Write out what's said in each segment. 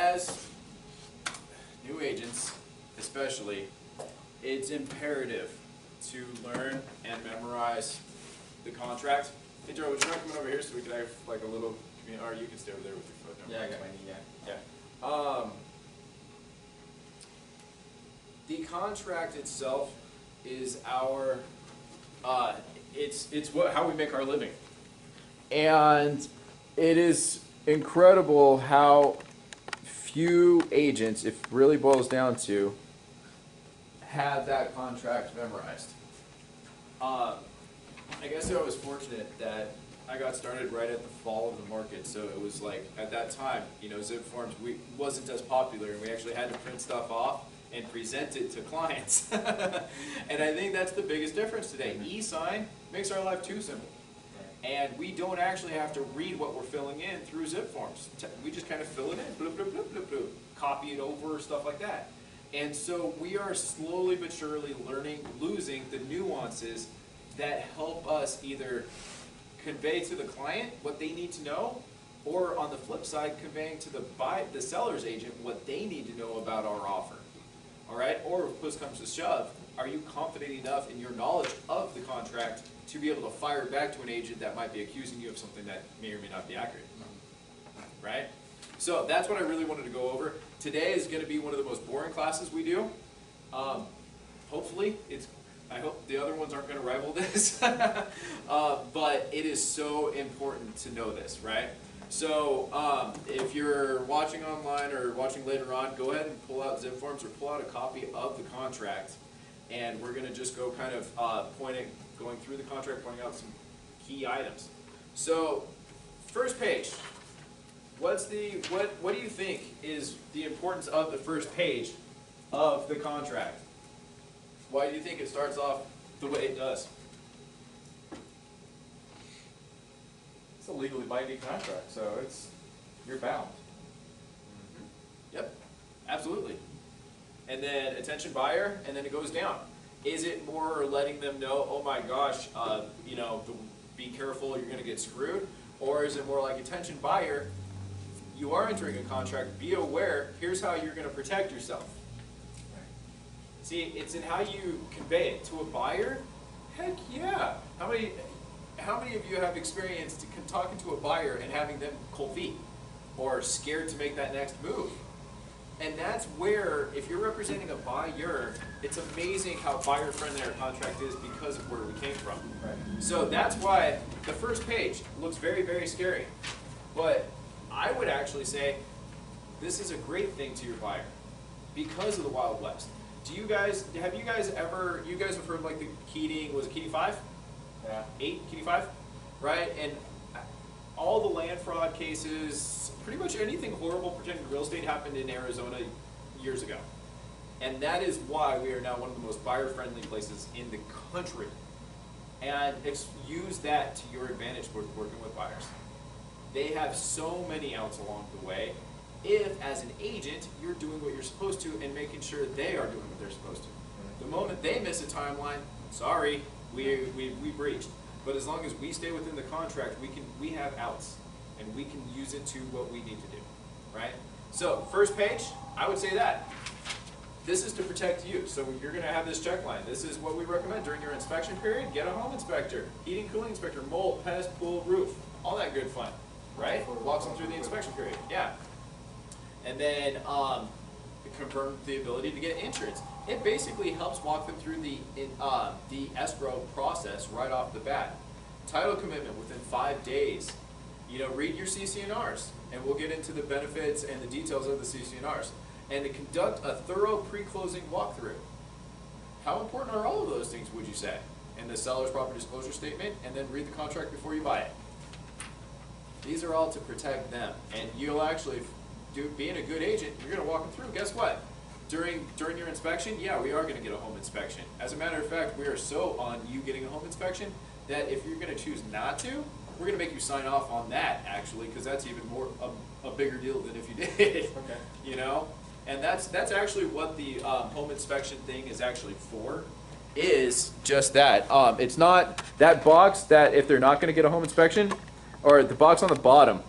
as new agents, especially, it's imperative to learn and memorize the contract. Hey, Joe, would you mind coming over here so we can have like a little, or you can stay over there with your foot. Yeah, I got my knee, yeah. Yeah. The contract itself is our, it's how we make our living. And it is incredible how few agents, if it really boils down to, have that contract memorized. I guess I was fortunate that I got started right at the fall of the market, so it was like, at that time, zip forms wasn't as popular, and we actually had to print stuff off and present it to clients. And I think that's the biggest difference today. E-sign makes our life too simple. And we don't actually have to read what we're filling in through zip forms. We just kind of fill it in, bloop, bloop, bloop, bloop, bloop, copy it over, stuff like that. And so we are slowly but surely losing the nuances that help us either convey to the client what they need to know, or on the flip side, conveying to the seller's agent what they need to know about our offer. All right? Or if push comes to shove, are you confident enough in your knowledge of the contract to be able to fire back to an agent that might be accusing you of something that may or may not be accurate? Right? So that's what I really wanted to go over. Today is going to be one of the most boring classes we do. Hopefully, I hope the other ones aren't going to rival this. But it is so important to know this, right? So if you're watching online or watching later on, go ahead and pull out zip forms or pull out a copy of the contract. And we're going to just go kind of going through the contract, pointing out some key items. So first page. What do you think is the importance of the first page of the contract? Why do you think it starts off the way it does? It's a legally binding contract, so you're bound. Mm-hmm. Yep, absolutely. And then attention buyer, and then it goes down. Is it more letting them know, oh my gosh, be careful, you're going to get screwed? Or is it more like attention buyer, you are entering a contract, be aware, here's how you're going to protect yourself. See, it's in how you convey it. To a buyer, heck yeah. How many of you have experienced talking to a buyer and having them cold feet or scared to make that next move? And that's where, if you're representing a buyer, it's amazing how buyer-friendly our contract is because of where we came from. Right. So that's why the first page looks very, very scary. But I would actually say this is a great thing to your buyer because of the Wild West. You guys have heard like the Keating, was it Keating 5? Yeah. 8, Keating 5? Right? And all the land fraud cases, pretty much anything horrible pertaining to real estate happened in Arizona years ago. And that is why we are now one of the most buyer-friendly places in the country. And use that to your advantage with working with buyers. They have so many outs along the way. If, as an agent, you're doing what you're supposed to and making sure they are doing what they're supposed to. The moment they miss a timeline, sorry, we breached. But as long as we stay within the contract, we have outs, and we can use it to what we need to do, right? So, first page, I would say that. This is to protect you. So you're going to have this check line. This is what we recommend during your inspection period. Get a home inspector, heating, cooling inspector, mold, pest, pool, roof, all that good fun, right? Walks them through the inspection period, yeah. And then confirm the ability to get insurance. It basically helps walk them through the escrow process right off the bat. Title commitment within 5 days. Read your CC&Rs, and we'll get into the benefits and the details of the CC&Rs. And to conduct a thorough pre-closing walkthrough. How important are all of those things, would you say? And the seller's property disclosure statement, and then read the contract before you buy it. These are all to protect them, and you'll actually, being a good agent, you're going to walk them through. Guess what? During your inspection, yeah, we are going to get a home inspection. As a matter of fact, we are so on you getting a home inspection that if you're going to choose not to, we're going to make you sign off on that, actually, because that's even more a bigger deal than if you did. Okay. And that's actually what the home inspection thing is actually for. Is just that. It's not that box that if they're not going to get a home inspection, or the box on the bottom.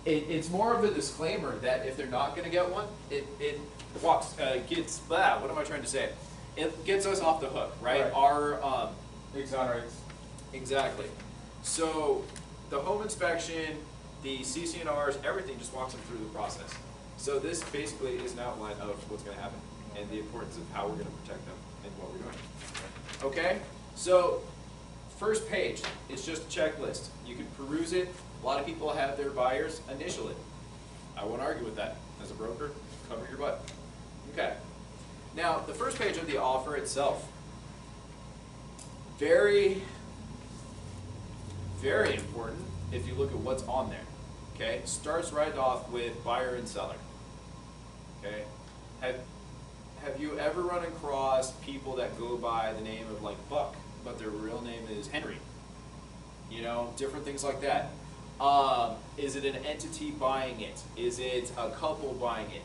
it's more of a disclaimer that if they're not going to get one, it walks gets what am I trying to say? It gets us off the hook, right? Right. Our Exonerates. exactly. So the home inspection, the CCNRs, everything just walks them through the process. So this basically is an outline of what's going to happen and the importance of how we're going to protect them and what we're doing. Okay, so first page is just a checklist. You can peruse it. A lot of people have their buyers initial it. I won't argue with that. As a broker, cover your butt. Okay. Now, the first page of the offer itself, very, very important if you look at what's on there. Okay, starts right off with buyer and seller. Okay, have you ever run across people that go by the name of like Buck, but their real name is Henry? You know, different things like that. Is it an entity buying it? Is it a couple buying it?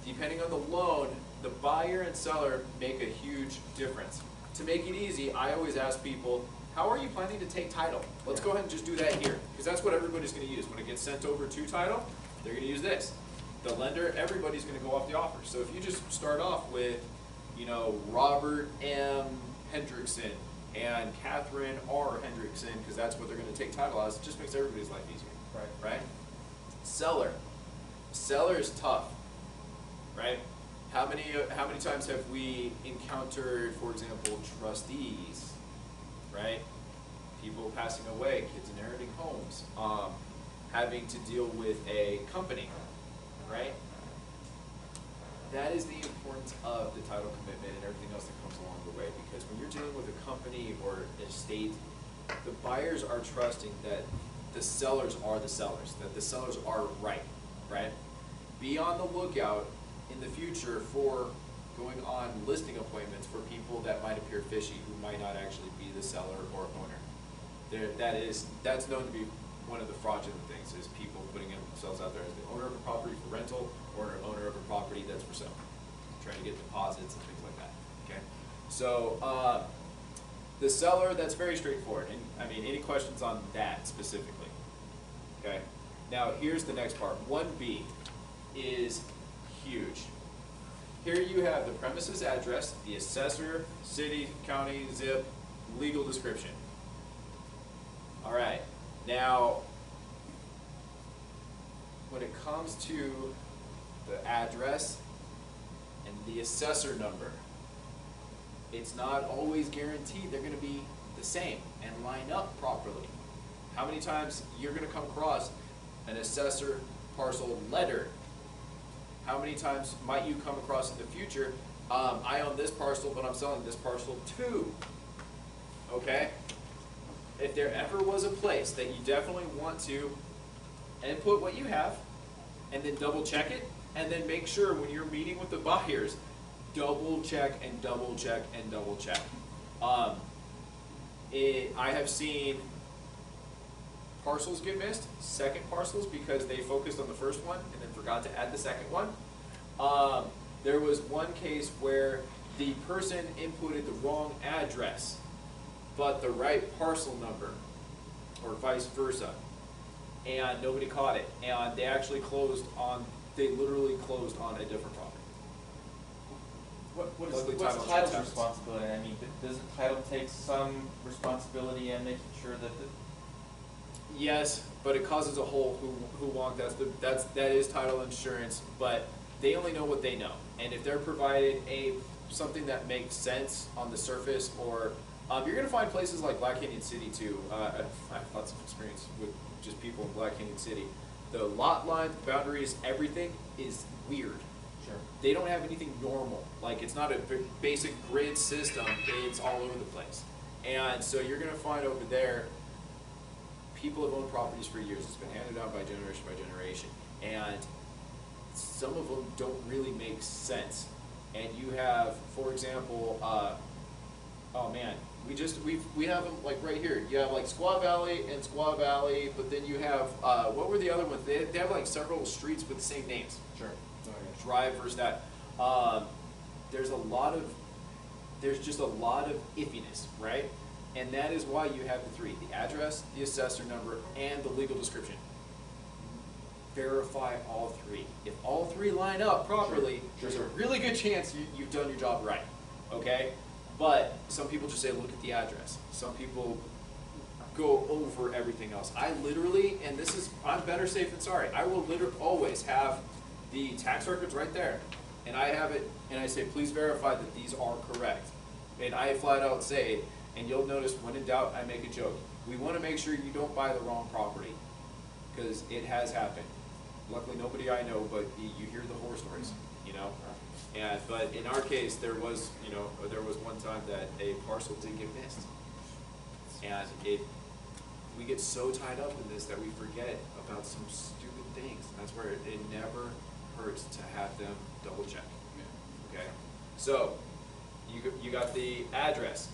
Depending on the loan, the buyer and seller make a huge difference. To make it easy, I always ask people, how are you planning to take title? Let's go ahead and just do that here, because that's what everybody's going to use. When it gets sent over to title, they're going to use this. The lender, everybody's going to go off the offer. So if you just start off with, you know, Robert M. Hendrickson and Catherine R. Hendrickson, because that's what they're going to take title as, it just makes everybody's life easier. Right? Seller. Seller is tough. Right? How many times have we encountered, for example, trustees, right? People passing away, kids inheriting homes, having to deal with a company, right? That is the importance of the title commitment and everything else that comes along the way, because when you're dealing with a company or estate, the buyers are trusting that the sellers are the sellers, that the sellers are right? Be on the lookout in the future for going on listing appointments for people that might appear fishy, who might not actually be the seller or owner. That's known to be one of the fraudulent things, is people putting themselves out there as the owner of a property for rental or an owner of a property that's for sale, trying to get deposits and things like that. Okay, so the seller, that's very straightforward. And I mean, any questions on that specifically? Okay, now here's the next part. 1B is huge. Here you have the premises address, the assessor, city, county, zip, legal description. All right, now when it comes to the address and the assessor number, it's not always guaranteed they're going to be the same and line up properly. How many times you're going to come across an assessor parcel letter? How many times might you come across in the future, I own this parcel, but I'm selling this parcel too? Okay? If there ever was a place that you definitely want to input what you have, and then double check it, and then make sure when you're meeting with the buyers, double check and double check and double check. I have seen parcels get missed, second parcels, because they focused on the first one and then forgot to add the second one. There was one case where the person inputted the wrong address, but the right parcel number, or vice versa, and nobody caught it, and they actually they literally closed on a different property. What's title's responsibility? I mean, does the title take some responsibility in making sure that Yes, but it causes a hole who want that is title insurance, but they only know what they know. And if they're provided something that makes sense on the surface, or you're going to find places like Black Canyon City too. I have lots of experience with just people in Black Canyon City. The lot lines, boundaries, everything is weird. Sure. They don't have anything normal. Like, it's not a basic grid system, it's all over the place. And so you're going to find over there, people have owned properties for years. It's been handed down by generation, and some of them don't really make sense. And you have, for example, oh man, we have them like right here. You have like Squaw Valley and Squaw Valley, but then you have what were the other ones? They have like several streets with the same names. Sure. Drive versus that. There's just a lot of iffiness, right? And that is why you have the three: the address, the assessor number, and the legal description. verify all three. If all three line up properly, there's a really good chance you've done your job right, okay? But some people just say, look at the address. Some people go over everything else. I literally, and this is, I'm better safe than sorry, I will literally always have the tax records right there, and I have it, and I say, please verify that these are correct. And I flat out say, and you'll notice when in doubt, I make a joke. We want to make sure you don't buy the wrong property, because it has happened. Luckily, nobody I know, but you hear the horror stories, you know. And but in our case, there was, you know, there was one time that a parcel did get missed, and we get so tied up in this that we forget about some stupid things. That's where it never hurts to have them double check. Okay, so you got the address.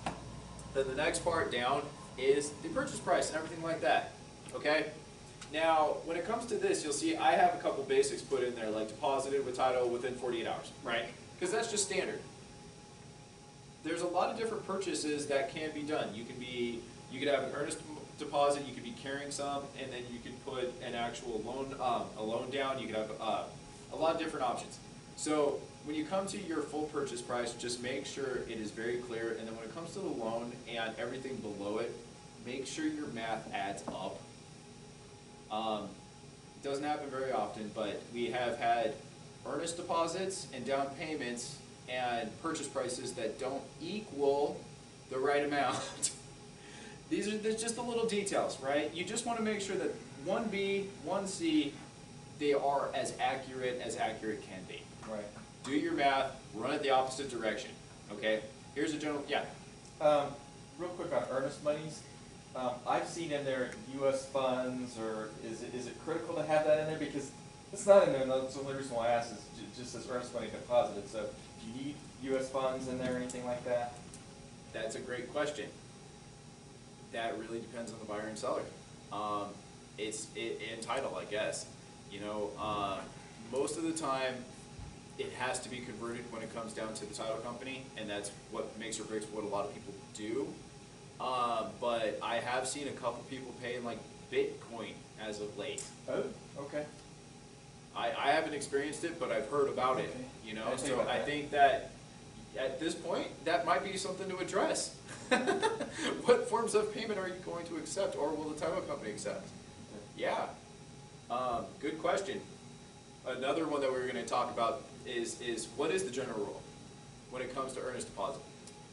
Then the next part down is the purchase price and everything like that. Okay. Now, when it comes to this, you'll see I have a couple basics put in there, like deposited with title within 48 hours, right? Because that's just standard. There's a lot of different purchases that can be done. You could have an earnest deposit, you could be carrying some, and then you could put an actual loan down. You could have a lot of different options. So when you come to your full purchase price, just make sure it is very clear. And then when it comes to the loan and everything below it, make sure your math adds up. It doesn't happen very often, but we have had earnest deposits and down payments and purchase prices that don't equal the right amount. There's just the little details, right? You just want to make sure that 1B, 1C, they are as accurate can be. Right. Do your math, run it the opposite direction, okay? Here's a general, yeah. Real quick on earnest monies. I've seen in there U.S. funds, or is it critical to have that in there? Because it's not in there, and that's the only reason why I asked is just says earnest money deposited. So do you need U.S. funds in there or anything like that? That's a great question. That really depends on the buyer and seller. It's in title, I guess. You know, most of the time, it has to be converted when it comes down to the title company, and that's what makes or breaks what a lot of people do. But I have seen a couple people pay in like Bitcoin as of late. Oh, okay. I haven't experienced it, but I've heard about it, you know, so I think that at this point, that might be something to address. What forms of payment are you going to accept, or will the title company accept? Yeah, good question. Another one that we're going to talk about is what is the general rule when it comes to earnest deposit?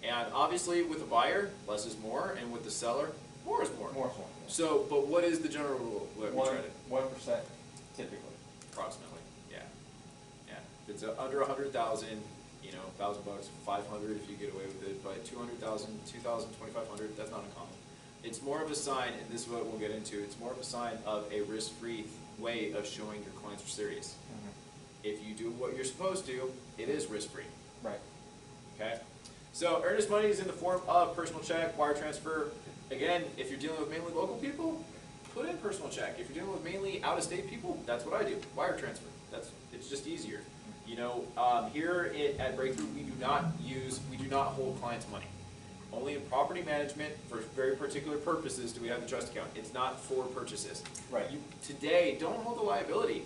And obviously with the buyer, less is more, and with the seller, more is more. More is more. Yeah. So, but what is the general rule? 1% typically. Approximately, yeah. Yeah. If it's under 100,000, you know, $1,000, 500 if you get away with it, but 200,000, 2,000, 2,500, that's not uncommon. It's more of a sign, and this is what we'll get into, it's more of a sign of a risk-free way of showing your clients are serious. Mm-hmm. If you do what you're supposed to, it is risk-free. Right. Okay? So earnest money is in the form of personal check, wire transfer. Again, if you're dealing with mainly local people, put in personal check. If you're dealing with mainly out-of-state people, that's what I do, wire transfer. It's just easier. You know, here at Breakthrough, we do not hold clients' money. Only in property management, for very particular purposes, do we have the trust account. It's not for purchases. Right. Today, don't hold the liability.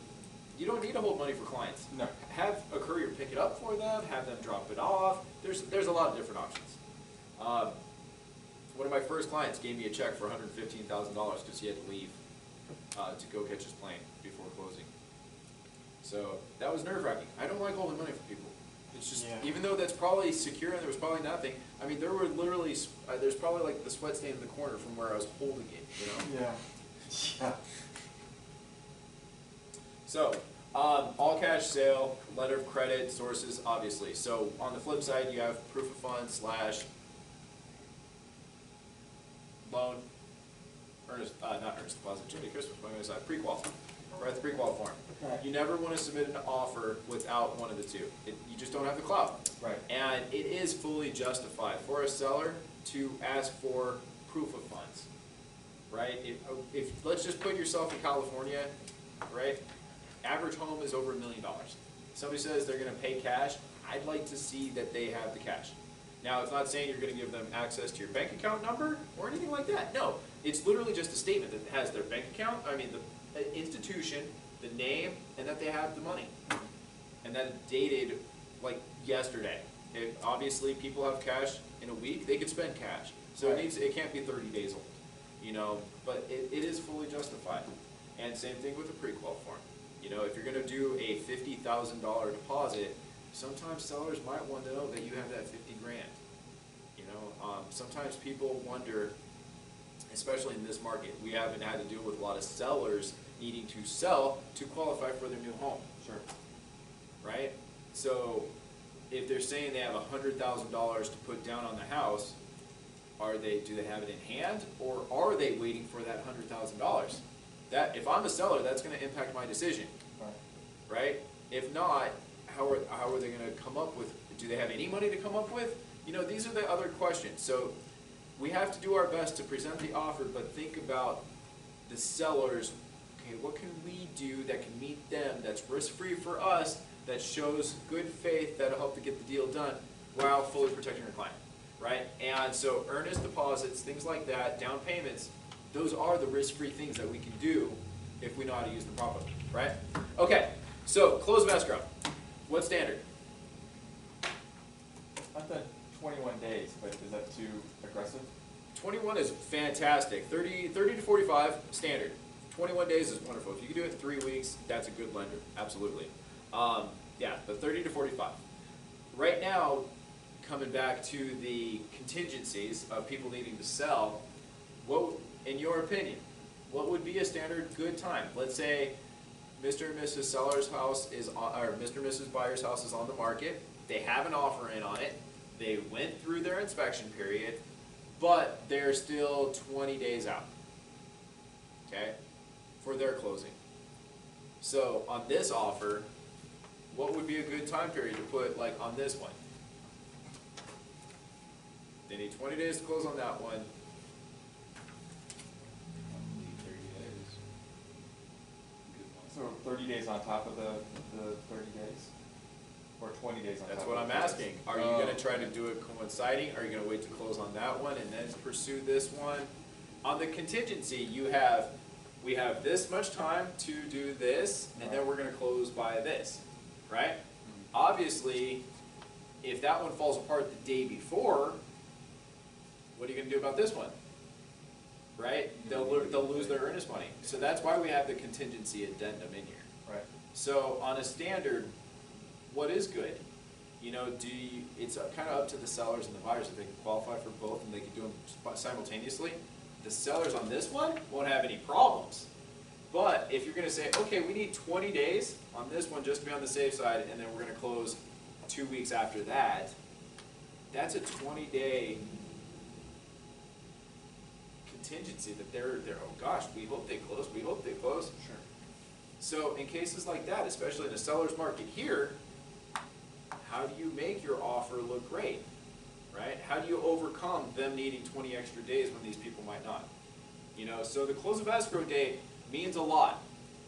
You don't need to hold money for clients. No. Have a courier pick it up for them, have them drop it off. There's a lot of different options. One of my first clients gave me a check for $115,000 because he had to leave to go catch his plane before closing. So that was nerve-wracking. I don't like holding money for people. It's just, even though that's probably secure and there was probably nothing, I mean, there were literally, there's probably like the sweat stain in the corner from where I was holding it, you know? Yeah. Yeah. So, all cash sale, letter of credit, sources, obviously. So on the flip side, you have proof of funds / loan, not earnest deposit, Jimmy Christmas, my side, pre-qual. Right, the pre-qual form. Right. You never want to submit an offer without one of the two. You just don't have the clout. Right. And it is fully justified for a seller to ask for proof of funds. Right? If let's just put yourself in California, right? Average home is over $1 million. Somebody says they're going to pay cash. I'd like to see that they have the cash. Now, it's not saying you're going to give them access to your bank account number or anything like that. No, it's literally just a statement that has their bank account. I mean, the institution, the name, and that they have the money. And that it's dated like yesterday. Obviously, people have cash in a week, they could spend cash. So it can't be 30 days old, you know, but it is fully justified. And same thing with a pre-qual form. You know, if you're gonna do a $50,000 deposit, sometimes sellers might want to know that you have that 50 grand. You know, sometimes people wonder, especially in this market, we haven't had to deal with a lot of sellers needing to sell to qualify for their new home. Sure. Right? So if they're saying they have $100,000 to put down on the house, do they have it in hand, or are they waiting for that $100,000? That, if I'm a seller, that's going to impact my decision, right? If not, how are they going to come up with? Do they have any money to come up with? You know, these are the other questions. So we have to do our best to present the offer, but think about the sellers. Okay, what can we do that can meet them? That's risk-free for us. That shows good faith. That'll help to get the deal done while fully protecting our client, right? And so earnest deposits, things like that, down payments. Those are the risk-free things that we can do if we know how to use them properly, right? Okay, so close of escrow. What's standard? I thought 21 days, but is that too aggressive? 21 is fantastic. 30 to 45, standard. 21 days is wonderful. If you can do it in 3 weeks, that's a good lender, absolutely. Yeah, but 30 to 45. Right now, coming back to the contingencies of people needing to sell, what, in your opinion, what would be a standard good time? Let's say Mr. and Mrs. Seller's house is on, or Mr. and Mrs. Buyer's house is on the market. They have an offer in on it. They went through their inspection period, but they're still 20 days out, okay, for their closing. So on this offer, what would be a good time period to put, like, on this one? They need 20 days to close on that one. 30 days. So 30 days on top of the 30 days? Or 20 days on top of the 30 days? That's what I'm asking. Are you going to try to do it coinciding? Are you going to wait to close on that one and then pursue this one? On the contingency, we have this much time to do this, and then we're going to close by this, right? Obviously, if that one falls apart the day before, what are you going to do about this one? Right? They'll lose their earnest money. So that's why we have the contingency addendum in here. Right. So on a standard, what is good? You know, it's kind of up to the sellers and the buyers if they can qualify for both and they can do them simultaneously. The sellers on this one won't have any problems. But if you're going to say, okay, we need 20 days on this one just to be on the safe side, and then we're going to close 2 weeks after that, that's a 20-day contingency that they're, oh gosh, we hope they close, we hope they close. Sure. So in cases like that, especially in a seller's market here, how do you make your offer look great, right? How do you overcome them needing 20 extra days when these people might not? You know, so the close of escrow date means a lot.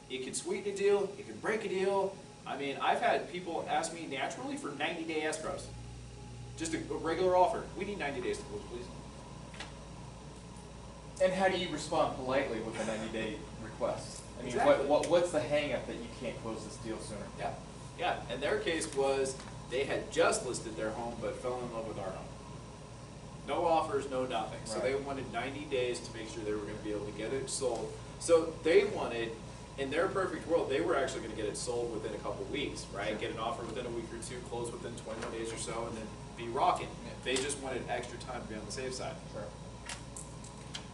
It can sweeten a deal, it can break a deal. I mean, I've had people ask me naturally for 90-day escrows. Just a regular offer. We need 90 days to close, please. And how do you respond politely with a 90-day request? I mean, Exactly. what's the hang-up that you can't close this deal sooner? Yeah, yeah. And their case was they had just listed their home but fell in love with our home. No offers, no nothing. So they wanted 90 days to make sure they were going to be able to get it sold. So they wanted, in their perfect world, they were actually going to get it sold within a couple weeks, right? Sure. Get an offer within a week or two, close within 21 days or so, and then be rocking. Yeah. They just wanted extra time to be on the safe side. Sure.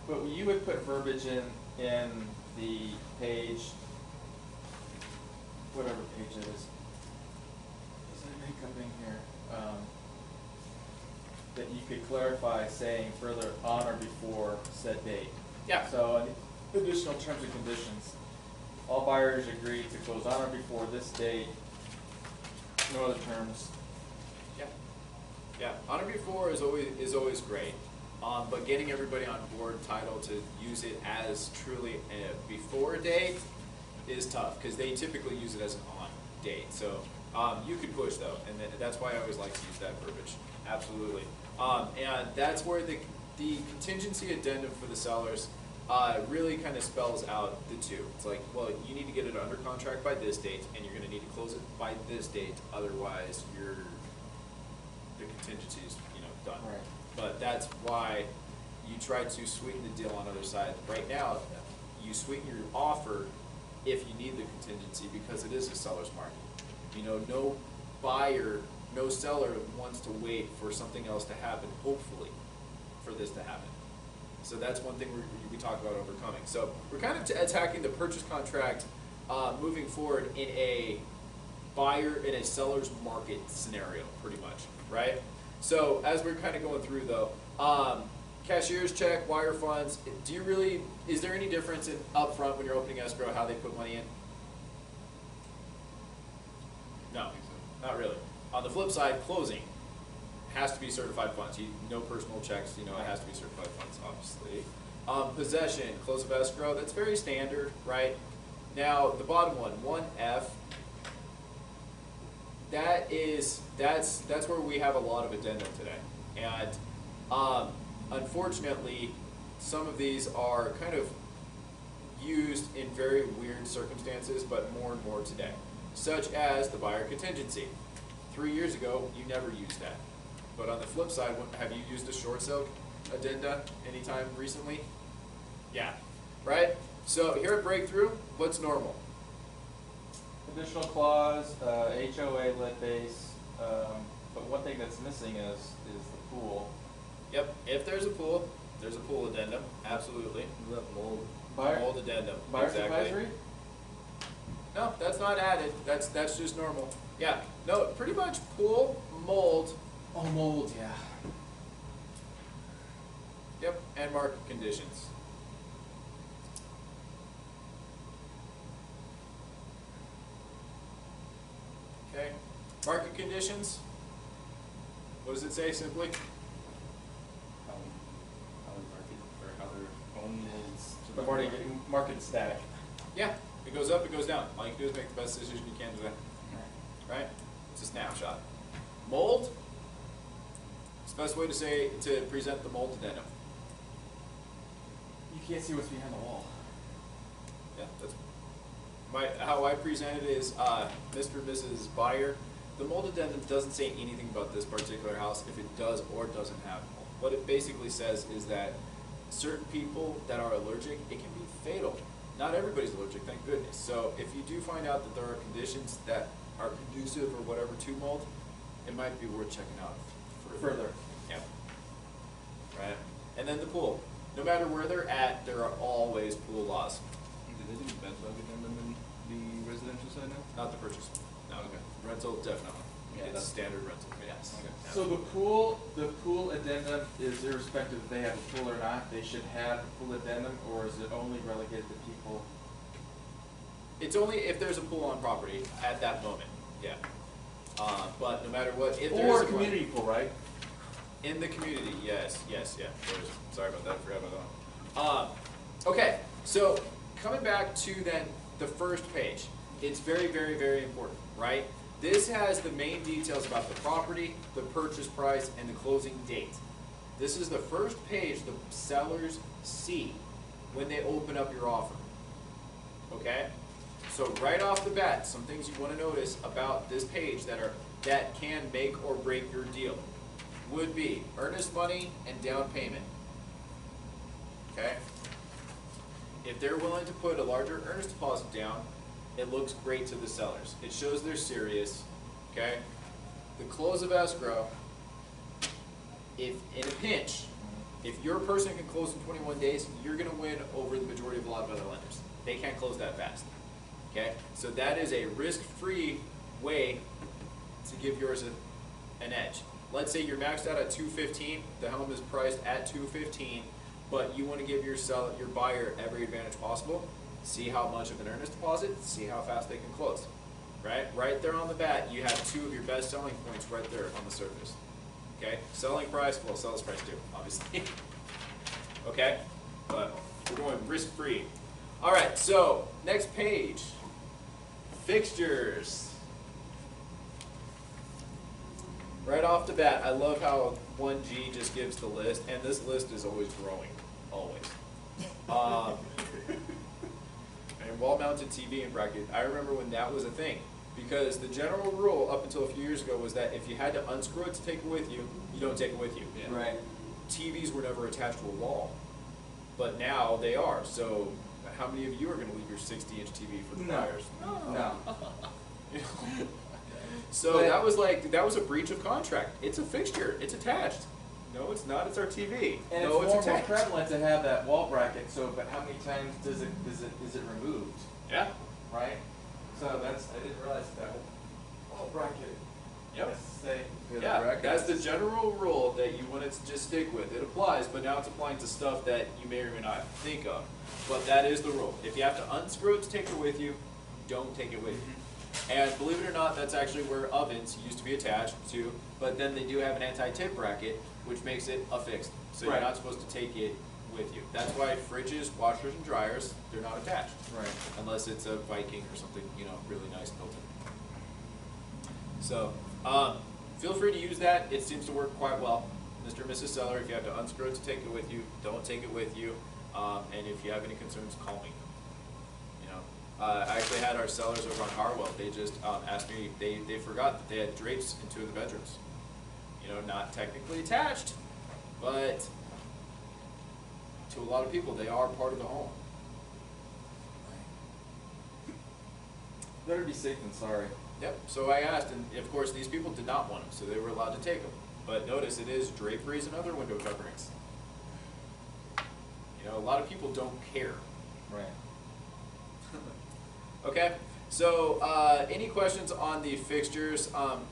But you would put verbiage in the page, whatever page it is. Does it make up in here? That you could clarify saying further on or before said date. Yeah. So additional terms and conditions. All buyers agree to close on or before this date. No other terms. Yeah. Yeah. On or before is always great. But getting everybody on board title to use it as truly a before date is tough because they typically use it as an on date. So you could push though, and that's why I always like to use that verbiage. Absolutely. And that's where the contingency addendum for the sellers, really kind of spells out the two. It's like, well, you need to get it under contract by this date, and you're going to need to close it by this date. Otherwise, the contingency is done. Right. But that's why you try to sweeten the deal on other side. Right now, you sweeten your offer if you need the contingency because it is a seller's market. No buyer, no seller wants to wait for something else to happen, hopefully, for this to happen. So that's one thing we talk about overcoming. So we're kind of attacking the purchase contract moving forward in a seller's market scenario, pretty much, right? So as we're kind of going through though, cashier's check, wire funds, is there any difference in upfront when you're opening escrow how they put money in? No, not really. On the flip side, closing has to be certified funds. No personal checks, it has to be certified funds, obviously. Possession, close of escrow, that's very standard, right? Now, the bottom one, 1F, that's where we have a lot of addendum today. And unfortunately, some of these are kind of used in very weird circumstances, but more and more today, such as the buyer contingency. 3 years ago, you never used that. But on the flip side, have you used a short sale addenda anytime recently? Yeah, right? So here at Breakthrough, what's normal? Additional clause, HOA lit base, but one thing that's missing is the pool. Yep, if there's a pool addendum, absolutely. Is that mold? Mold addendum, Buyer's exactly. advisory? No, that's not added, that's just normal. Yeah, no, pretty much pool, mold. Oh, mold, yeah. Yep, and market conditions. Okay, market conditions. What does it say simply? How the market, or how their home is. I've already getting market static. Yeah, it goes up, it goes down. All you can do is make the best decision you can today. Right? It's a snapshot. Mold. It's the best way to present the mold addendum. You can't see what's behind the wall. Yeah, that's how I present it is Mr. and Mrs. Buyer. The mold addendum doesn't say anything about this particular house if it does or doesn't have mold. What it basically says is that certain people that are allergic, it can be fatal. Not everybody's allergic, thank goodness. So if you do find out that there are conditions that are conducive or whatever to mold, it might be worth checking out further. Yeah. Right? And then the pool. No matter where they're at, there are always pool laws. Do they do bed bug addendum in the residential side now? Not the purchase. No. Okay. Rental, definitely. Yeah, It's that's standard rental, yes. Okay. Yeah. So the pool addendum is irrespective if they have a pool or not, they should have a pool addendum, or is it only relegated to people? It's only if there's a pool on property at that moment, yeah. But no matter what, if there is Or a a community pool, right? in the community, yes, yeah. Sorry about that, I forgot about that. Okay, so coming back to then the first page, it's very, very, very important, right? This has the main details about the property, the purchase price, and the closing date. This is the first page the sellers see when they open up your offer, okay? So right off the bat, some things you want to notice about this page that can make or break your deal would be earnest money and down payment. Okay? If they're willing to put a larger earnest deposit down, it looks great to the sellers. It shows they're serious. Okay? The close of escrow, if in a pinch, if your person can close in 21 days, you're going to win over the majority of a lot of other lenders. They can't close that fast. Okay? So that is a risk-free way to give yours an edge. Let's say you're maxed out at 215, the home is priced at 215, but you want to give your buyer every advantage possible. See how much of an earnest deposit, see how fast they can close. Right there on the bat, you have two of your best selling points right there on the surface. Okay? Selling price, well, sales price too, obviously. Okay? But we're going risk-free. All right, so next page. Fixtures. Right off the bat, I love how 1G just gives the list, and this list is always growing, always. And wall-mounted TV and bracket. I remember when that was a thing, because the general rule up until a few years ago was that if you had to unscrew it to take it with you, you don't take it with you. Yeah. Right. TVs were never attached to a wall, but now they are. So, how many of you are going to leave your 60-inch TV for the No. buyers? No. So But- that was a breach of contract. It's a fixture. It's attached. No, it's not. It's our TV. And no, it's more attached. prevalent to have that wall bracket. So, but how many times is it removed? Yeah. Right. So I didn't realize that wall bracket. Yep. Has to say. Yeah, that's the general rule that you want to just stick with. It applies, but now it's applying to stuff that you may or may not think of. But that is the rule. If you have to unscrew it to take it with you, don't take it with you. And believe it or not, that's actually where ovens used to be attached to, but then they do have an anti-tip bracket, which makes it affixed. So Right. you're not supposed to take it with you. That's why fridges, washers, and dryers, they're not attached. Right. Unless it's a Viking or something, really nice built in. So, feel free to use that. It seems to work quite well. Mr. and Mrs. Seller, if you have to unscrew it to take it with you, don't take it with you. And if you have any concerns, call me. I actually had our sellers over on Harwell. They just asked me, they forgot that they had drapes in 2 of the bedrooms. Not technically attached, but to a lot of people, they are part of the home. Better be safe than sorry. Yep, so I asked, and of course these people did not want them, so they were allowed to take them. But notice it is draperies and other window coverings. A lot of people don't care. Right. Okay, so any questions on the fixtures?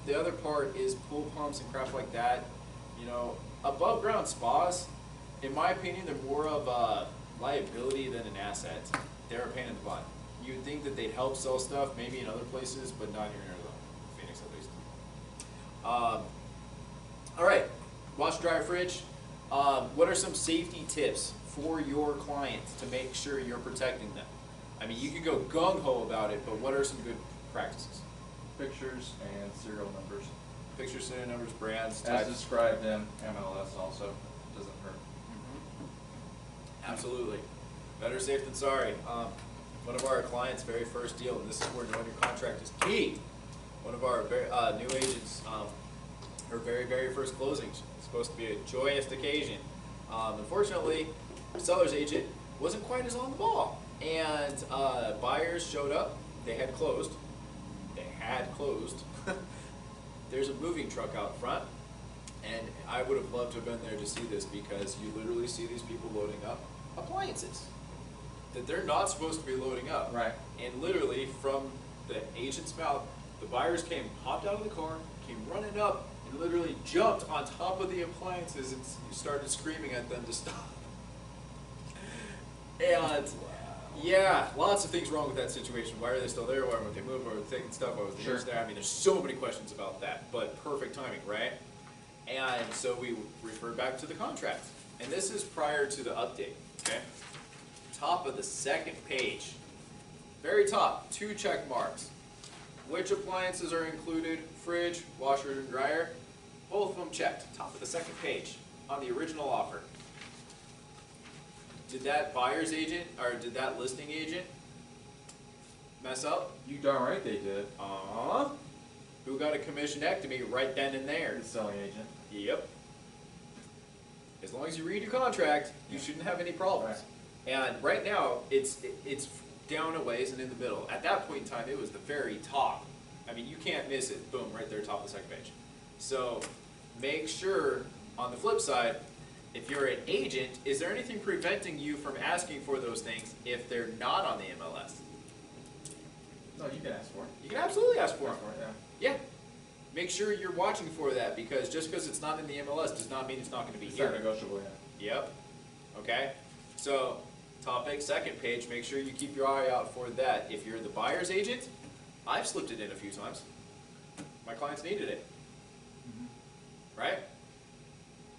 The other part is pool pumps and crap like that. Above ground spas, in my opinion, they're more of a liability than an asset. They're a pain in the butt. You'd think that they'd help sell stuff, maybe in other places, but not here in Arizona, Phoenix at least. All right, wash, dryer, fridge. What are some safety tips for your clients to make sure you're protecting them? I mean, you could go gung-ho about it, but what are some good practices? Pictures and serial numbers. Pictures, serial numbers, brands, As types. described in MLS also. Doesn't hurt. Absolutely. Better safe than sorry. One of our clients' very first deal, and this is where knowing your contract is key. One of our new agents, her very, very first closing, it's supposed to be a joyous occasion. Unfortunately, the seller's agent wasn't quite as on the ball. And buyers showed up. They had closed. There's a moving truck out front. And I would have loved to have been there to see this, because you literally see these people loading up appliances that they're not supposed to be loading up. Right. And literally from the agent's mouth, the buyers hopped out of the car, came running up, and literally jumped on top of the appliances and started screaming at them to stop. And yeah, lots of things wrong with that situation. Why are they still there? Why weren't they moved? Why were they taking stuff? Why was the agent there? I mean, there's so many questions about that, but perfect timing, right? And so we referred back to the contract. And this is prior to the update, okay? Top of the second page, very top, 2 check marks. Which appliances are included? Fridge, washer, and dryer. Both of them checked. Top of the second page on the original offer. Did that buyer's agent, or did that listing agent mess up? You darn right they did. Who got a commissionectomy right then and there? The selling agent. Yep. As long as you read your contract, you shouldn't have any problems. Right. And right now, it's down a ways and in the middle. At that point in time, it was the very top. I mean, you can't miss it. Boom, right there, top of the second page. So make sure, on the flip side, if you're an agent, is there anything preventing you from asking for those things if they're not on the MLS? No, you can ask for it. You can absolutely ask for them. Ask for it, Yeah. Make sure you're watching for that, because just because it's not in the MLS does not mean it's not going to be It's here. not negotiable, yeah. Yep. Okay. So, topic, second page, make sure you keep your eye out for that. If you're the buyer's agent, I've slipped it in a few times. My clients needed it. Right?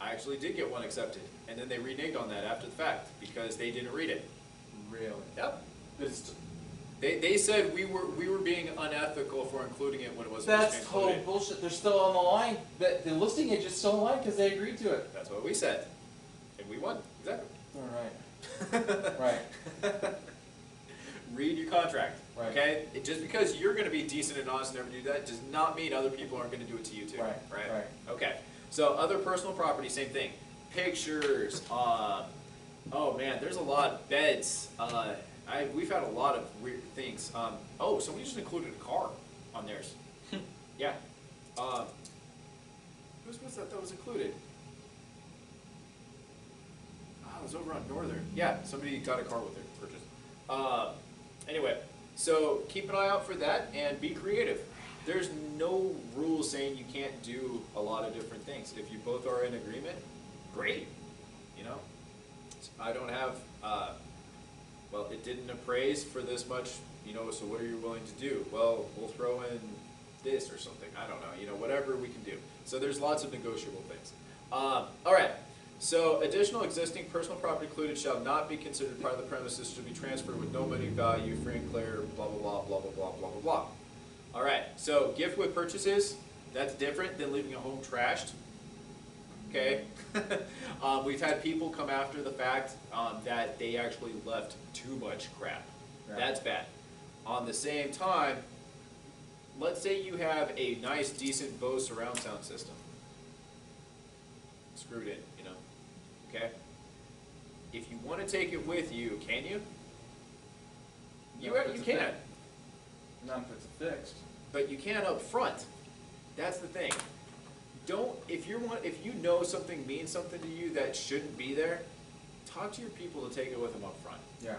I actually did get one accepted, and then they reneged on that after the fact because they didn't read it. Really? Yep. It's, They said we were being unethical for including it when it wasn't supposed to that's be total included. bullshit. They're still on the line. The listing agent's still on the line because they agreed to it. That's what we said, and we won. Exactly. All right. Right. Read your contract, Right. okay? Just because you're gonna be decent and honest and never do that does not mean other people aren't gonna do it to you too, Right, right? right. Okay, so other personal property, same thing. Pictures, oh man, there's a lot, beds, we've had a lot of weird things. Oh, somebody just included a car on theirs. Yeah. Whose was that was included? Oh, it was over on Northern. Yeah, somebody got a car with their purchase. Anyway, so keep an eye out for that and be creative. There's no rule saying you can't do a lot of different things. If you both are in agreement, great. You know, I don't have, well, it didn't appraise for this much, you know, so what are you willing to do? Well, we'll throw in this or something. I don't know, you know, whatever we can do. So there's lots of negotiable things. All right. So additional existing personal property included shall not be considered part of the premises, should be transferred with no money value, free and clear, blah, blah, blah, blah, blah, blah, blah, blah, blah. All right, so gift with purchases, that's different than leaving a home trashed, okay? We've had people come after the fact that they actually left too much crap. Yeah. That's bad. On the same time, let's say you have a nice, decent Bose surround sound system. Screwed in, you know, okay? If you want to take it with you, can you? You can, Not if it's fixed. but you can up front. That's the thing. Don't, if you know something means something to you that shouldn't be there, talk to your people to take it with them up front. Yeah.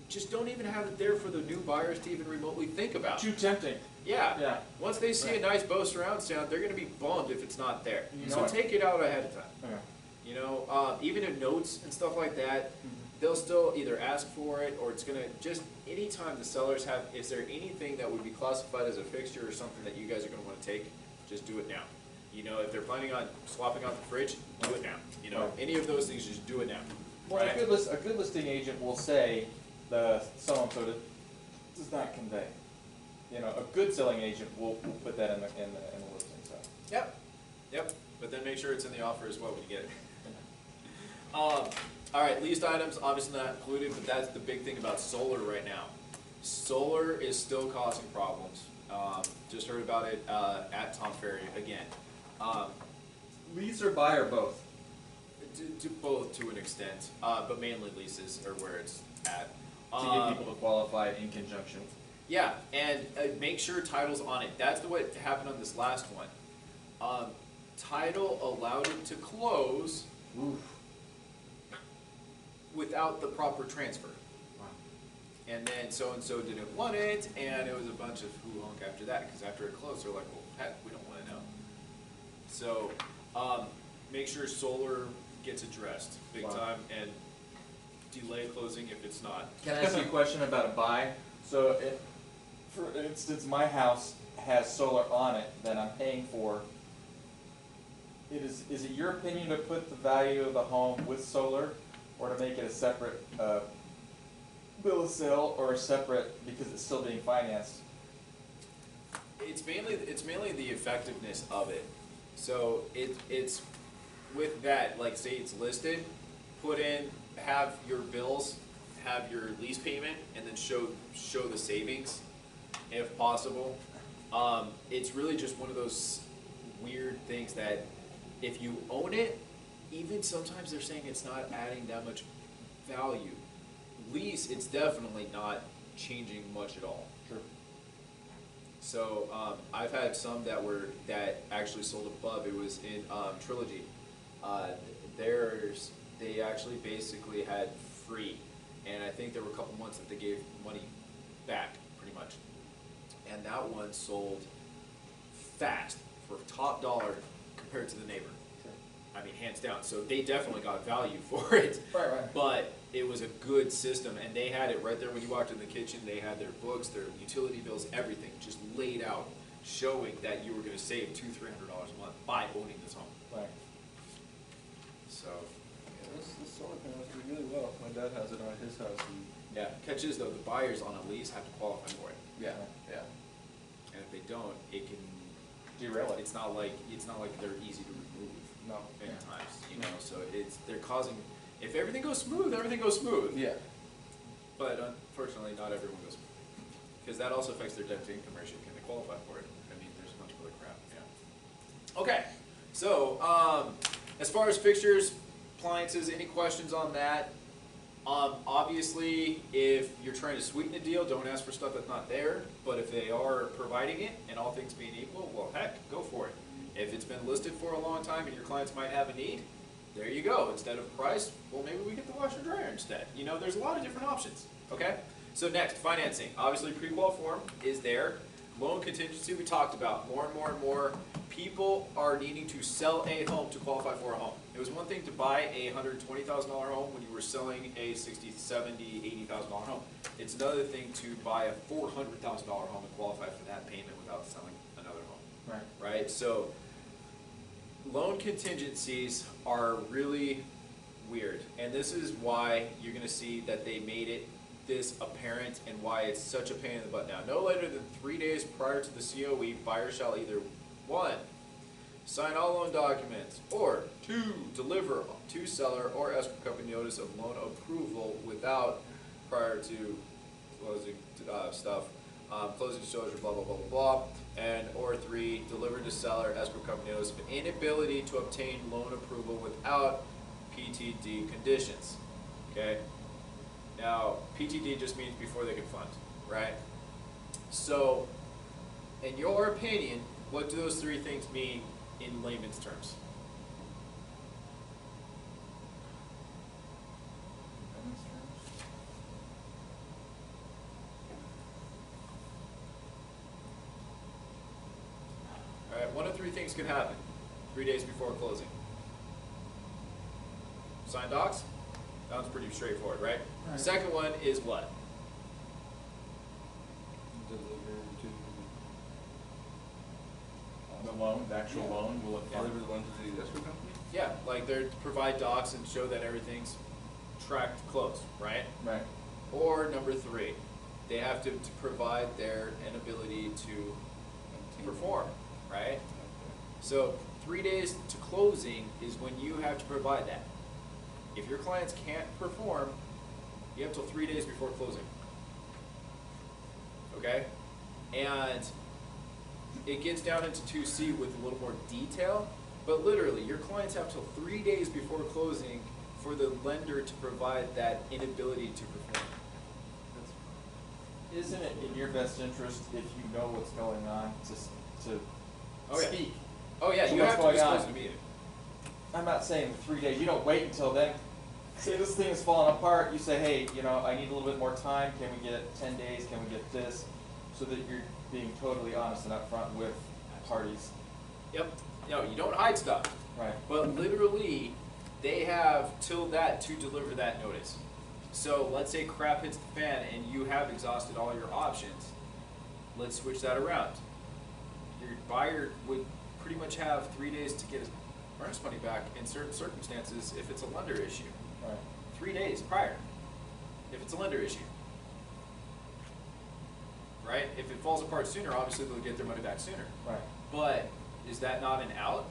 Just don't even have it there for the new buyers to even remotely think about. Too tempting. Yeah. Yeah. Once they see Right. a nice Bose surround sound, they're gonna be bummed if it's not there. You know So it. take it out ahead of time. Okay. You know, even in notes and stuff like that, they'll still either ask for it, or it's gonna, just anytime the sellers have, is there anything that would be classified as a fixture or something that you guys are gonna wanna take, just do it now. You know, if they're planning on swapping out the fridge, do it now. You know, Right. any of those things, just do it now. Well, Right? a good listing agent will say the so-and-so does not convey. You know, a good selling agent will put that in the listing, so. Yep, but then make sure it's in the offer as well when you get it. All right, leased items, obviously not included, but that's the big thing about solar right now. Solar is still causing problems. Just heard about it at Tom Ferry again. Lease or buy or both? To both to an extent, but mainly leases are where it's at. To get people to qualify in conjunction. Yeah, and make sure title's on it. That's the way it happened on this last one. Title allowed it to close Oof. without the proper transfer. Wow. And then so-and-so didn't want it, and it was a bunch of hoo-honk after that, because after it closed, they're like, well, heck, we don't want to know. So, make sure solar gets addressed big Wow. time, and delay closing if it's not. Can I ask you a question about a buy? So if, for instance, my house has solar on it that I'm paying for, is it your opinion to put the value of the home with solar, or to make it a separate bill of sale, or a separate, because it's still being financed? It's mainly the effectiveness of it. So it's with that, like say it's listed, put in, have your bills, have your lease payment, and then show the savings, if possible. It's really just one of those weird things that if you own it, even sometimes they're saying it's not adding that much value. Lease, it's definitely not changing much at all. Sure. So I've had some that actually sold above. It was in Trilogy. They actually basically had free, and I think there were a couple months that they gave money back, pretty much. And that one sold fast for top dollar compared to the neighbor. Sure. I mean, hands down. So they definitely got value for it. Right. But it was a good system, and they had it right there when you walked in the kitchen. They had their books, their utility bills, everything just laid out, showing that you were going to save $200-300 a month by owning this home. Right. So, Yeah, this solar panels do really well. My dad has it on his house, and yeah. Catch is though, the buyers on a lease have to qualify for it, yeah. and if they don't, it can. Derail it. It's not like they're easy to remove. No. Many times, you know. So they're causing. If everything goes smooth, everything goes smooth. Yeah. But unfortunately, not everyone goes smooth. Because that also affects their debt to income ratio. Can they qualify for it? I mean, there's a bunch of other crap. Yeah. Okay. So, as far as fixtures, appliances, any questions on that? Obviously, if you're trying to sweeten the deal, don't ask for stuff that's not there. But if they are providing it, and all things being equal, well, heck, go for it. If it's been listed for a long time and your clients might have a need, there you go. Instead of price, well, maybe we get the washer and dryer instead. You know, there's a lot of different options. Okay? So next, financing. Obviously, pre-qual form is there. Loan contingency we talked about. More and more and more people are needing to sell a home to qualify for a home. It was one thing to buy a $120,000 home when you were selling a $60,000, $70,000, $80,000 home. It's another thing to buy a $400,000 home and qualify for that payment without selling another home. Right. Right? So loan contingencies are really weird. And this is why you're going to see that they made it this apparent and why it's such a pain in the butt now. No later than 3 days prior to the COE, buyer shall either 1. Sign all loan documents, or 2. Deliver to seller or escrow company notice of loan approval without prior to closing stuff, closing disclosure, blah blah blah blah blah, and or 3. Deliver to seller escrow company notice of inability to obtain loan approval without PTD conditions. Okay. Now, PTD just means before they can fund, right? So, in your opinion, what do those 3 things mean in layman's terms? All right, one of 3 things could happen 3 days before closing. Sign docs? Sounds pretty straightforward, right? Right. Second one is what? Deliver to The loan, the actual loan, will it deliver the loan to the escrow company? Yeah, like they provide docs and show that everything's tracked close, right? Right. Or number 3, they have to provide their inability to perform, right? So 3 days to closing is when you have to provide that. If your clients can't perform, you have till 3 days before closing. Okay? And it gets down into 2C with a little more detail, but literally, your clients have till 3 days before closing for the lender to provide that inability to perform. Isn't it in your best interest if you know what's going on to Oh, yeah. speak? Oh yeah, So you what's have to going disclose on? it immediately. I'm not saying 3 days. You don't wait until then. Say this thing is falling apart. You say, hey, you know, I need a little bit more time. Can we get 10 days? Can we get this? So that you're being totally honest and upfront with parties. Yep. No, you don't hide stuff. Right. But literally, they have till that to deliver that notice. So let's say crap hits the fan and you have exhausted all your options. Let's switch that around. Your buyer would pretty much have 3 days to get his earnest money back in certain circumstances if it's a lender issue. Right. 3 days prior, if it's a lender issue. Right? If it falls apart sooner, obviously they'll get their money back sooner. Right. But is that not an out?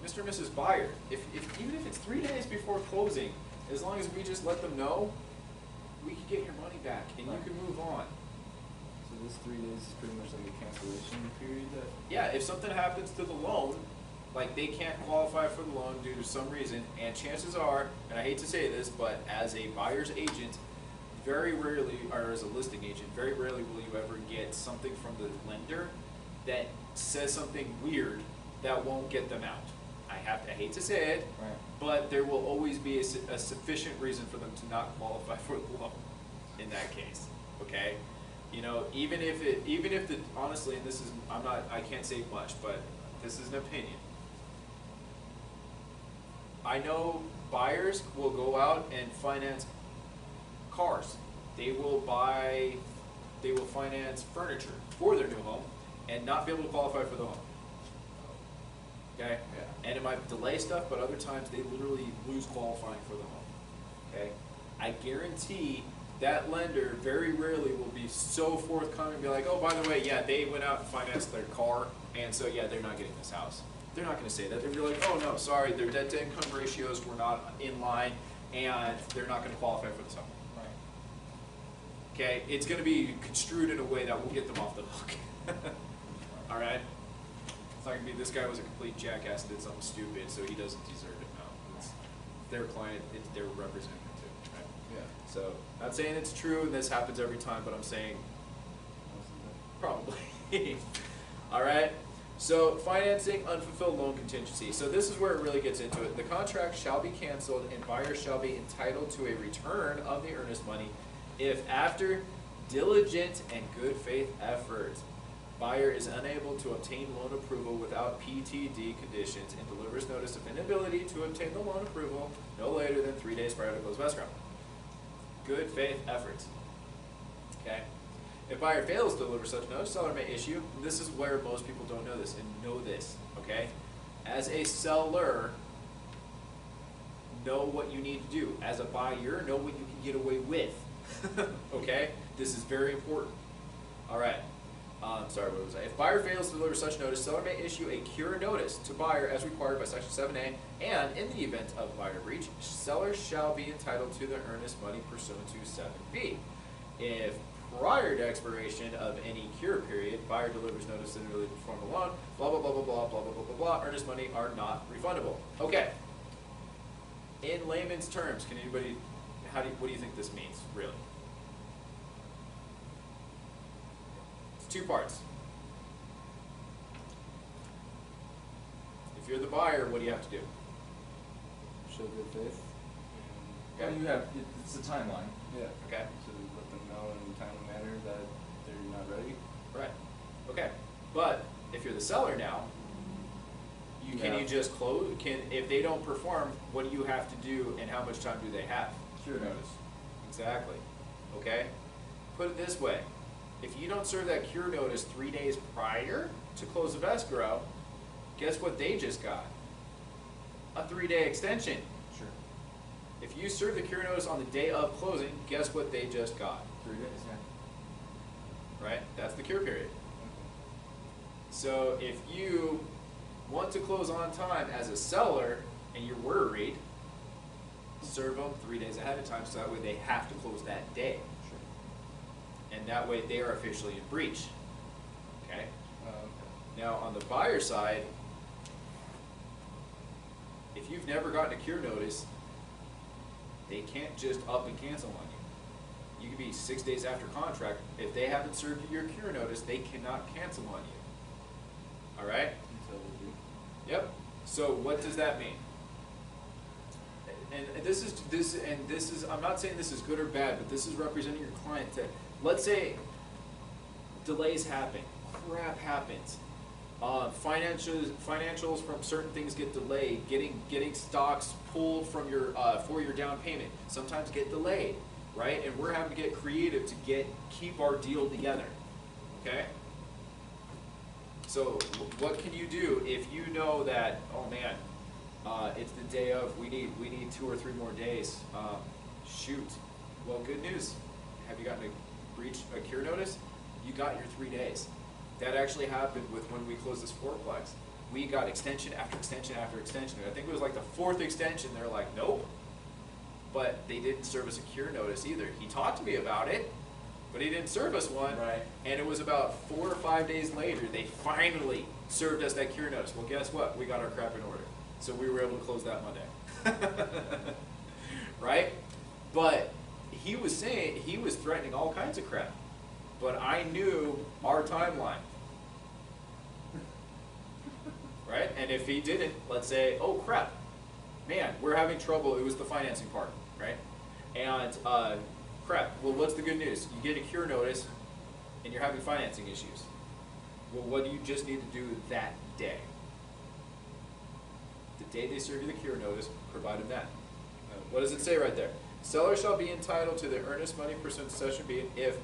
Mr. and Mrs. Buyer, even if it's 3 days before closing, as long as we just let them know, we can get your money back and Right. you can move on. So this 3 days is pretty much like a cancellation period that. Yeah, if something happens to the loan, like they can't qualify for the loan due to some reason, and chances are, and I hate to say this, but as a buyer's agent, very rarely, or as a listing agent, very rarely will you ever get something from the lender that says something weird that won't get them out. I hate to say it, Right. but there will always be a sufficient reason for them to not qualify for the loan in that case, okay? You know, even if the, honestly, and this is, I can't say much, but this is an opinion. I know buyers will go out and finance cars. They will finance furniture for their new home and not be able to qualify for the home. Okay? Yeah. And it might delay stuff, but other times they literally lose qualifying for the home. Okay? I guarantee that lender very rarely will be so forthcoming and be like, oh, by the way, yeah, they went out and financed their car, and so yeah, they're not getting this house. They're not going to say that. They're like, oh no, sorry, their debt to income ratios were not in line, and they're not going to qualify for the supplement. Right. Okay, it's going to be construed in a way that will get them off the hook. All right? It's not going to be this guy was a complete jackass and did something stupid, so he doesn't deserve it. No, it's their client, it's their representative too. Right? Yeah. So, not saying it's true and this happens every time, but I'm saying probably. All right? So, financing unfulfilled loan contingency. So this is where it really gets into it. The contract shall be canceled and buyer shall be entitled to a return of the earnest money if after diligent and good faith effort, buyer is unable to obtain loan approval without PTD conditions and delivers notice of inability to obtain the loan approval no later than 3 days prior to close of escrow. Good faith efforts. Okay? If buyer fails to deliver such notice, seller may issue, and this is where most people don't know this, and know this, okay? As a seller, know what you need to do. As a buyer, know what you can get away with, okay? This is very important. All right. Sorry, what was I? If buyer fails to deliver such notice, seller may issue a cure notice to buyer as required by Section 7A, and in the event of buyer breach, seller shall be entitled to the earnest money pursuant to 7B. If prior to expiration of any cure period, buyer delivers notice that inability to perform the loan, blah, blah, blah, blah, blah, blah, blah, blah, blah, blah, earnest money are not refundable. Okay. In layman's terms, can anybody, what do you think this means, really? It's two parts. If you're the buyer, what do you have to do? Show good faith. Well, you have, it's a timeline. Yeah. Okay. So let them know in a timely manner that they're not ready. Right. Okay. But if you're the seller now, can you just close? If they don't perform, what do you have to do, and how much time do they have? Cure notice. Exactly. Okay. Put it this way: if you don't serve that cure notice 3 days prior to close of escrow, guess what they just got? A 3-day extension. Sure. If you serve the cure notice on the day of closing, guess what they just got? 3 days, yeah. Right? That's the cure period. So if you want to close on time as a seller and you're worried, serve them 3 days ahead of time so that way they have to close that day. Sure. And that way they are officially in breach. Okay? Okay. Now on the buyer side, if you've never gotten a cure notice, they can't just up and cancel on you. You could be 6 days after contract. If they haven't served you your cure notice, they cannot cancel on you. All right? Until they do. Yep. So what does that mean? And this is I'm not saying this is good or bad, but this is representing your client. To, let's say delays happen, crap happens. Financials from certain things get delayed. Getting stocks pulled from your for your down payment sometimes get delayed, right? And we're having to get creative to keep our deal together. Okay. So what can you do if you know that, oh man, it's the day of, we need 2 or 3 more days. Shoot. Well, good news. Have you gotten a cure notice? You got your 3 days. That actually happened with when we closed this fourplex. We got extension after extension after extension. I think it was like the 4th extension. They're like, nope. But they didn't serve us a cure notice either. He talked to me about it, but he didn't serve us one. Right. And it was about 4 or 5 days later, they finally served us that cure notice. Well, guess what? We got our crap in order. So we were able to close that Monday. Right? But he was threatening all kinds of crap. But I knew our timeline. Right? And if he didn't, let's say, oh crap, man, we're having trouble. It was the financing part, right? And crap, well, what's the good news? You get a cure notice and you're having financing issues. Well, what do you just need to do that day? The day they serve you the cure notice, provide them that. What does it say right there? Seller shall be entitled to the earnest money pursuant to Section B if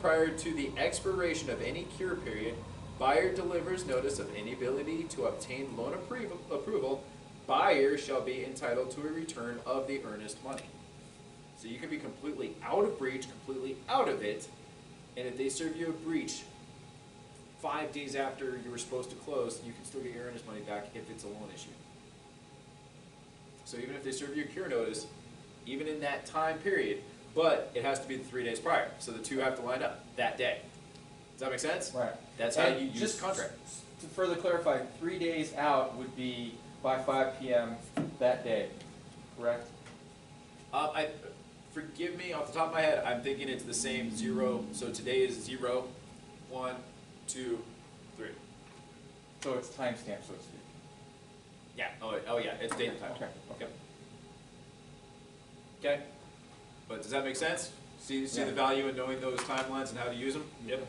prior to the expiration of any cure period, buyer delivers notice of inability to obtain loan approval, buyer shall be entitled to a return of the earnest money. So you can be completely out of breach, completely out of it, and if they serve you a breach 5 days after you were supposed to close, you can still get your earnest money back if it's a loan issue. So even if they serve you a cure notice, even in that time period, but it has to be the 3 days prior. So the two have to line up that day. Does that make sense? Right. That's how And you use just the contract. To further clarify, 3 days out would be by 5 p.m. that day, correct? Forgive me, off the top of my head, I'm thinking it's the same 0. So today is 0, 1, 2, 3. So it's timestamp, so to speak. Yeah. Oh yeah. It's date and time. Okay. Yep. Okay. But does that make sense? See Yeah. the value in knowing those timelines and how to use them? Yep.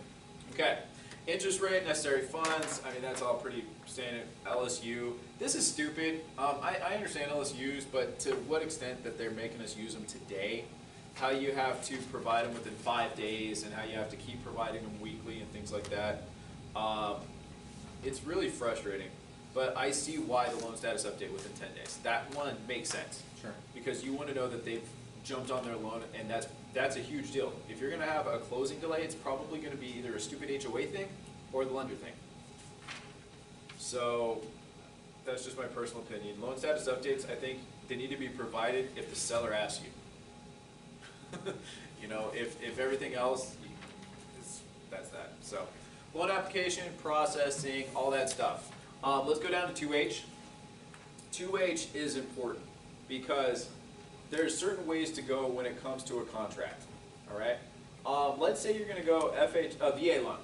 Okay. Interest rate, necessary funds. I mean, that's all pretty standard. LSU. This is stupid. I understand LSUs, but to what extent that they're making us use them today? How you have to provide them within 5 days, and how you have to keep providing them weekly and things like that. It's really frustrating. But I see why the loan status update within 10 days. That one makes sense. Sure. Because you want to know that they've jumped on their loan, and that's a huge deal. If you're going to have a closing delay, it's probably going to be either a stupid HOA thing or the lender thing. So that's just my personal opinion. Loan status updates, I think they need to be provided if the seller asks you. You know, if everything else, that's that. So loan application, processing, all that stuff. Let's go down to 2H. 2H is important because there's certain ways to go when it comes to a contract, all right? Let's say you're gonna go VA loan,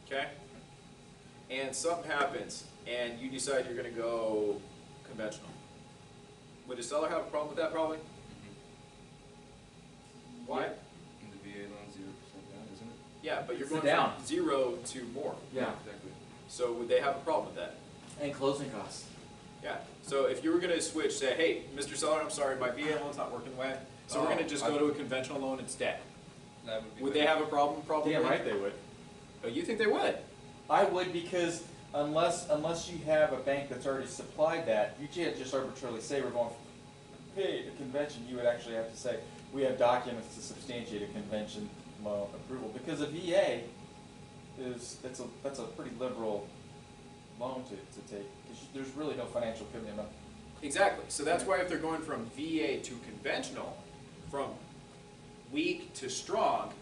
okay? And something happens and you decide you're gonna go conventional. Would the seller have a problem with that probably? Why? In the VA loan, 0% down, isn't it? Yeah, but you're It's the going down. from 0 to more. Yeah. Exactly. So would they have a problem with that? And closing costs. Yeah, so if you were gonna switch, say, hey, Mr. Seller, I'm sorry, my VA loan's not working the way, so we're gonna just go to a conventional loan instead. That would be Would they have a problem probably? Damn right they would. Oh, you think they would? I would, because unless you have a bank that's already supplied that, you can't just arbitrarily say we're going for a convention. You would actually have to say we have documents to substantiate a convention loan approval, because a VA that's a pretty liberal loan to take, because there's really no financial commitment. Exactly, so that's why if they're going from VA to conventional, from weak to strong,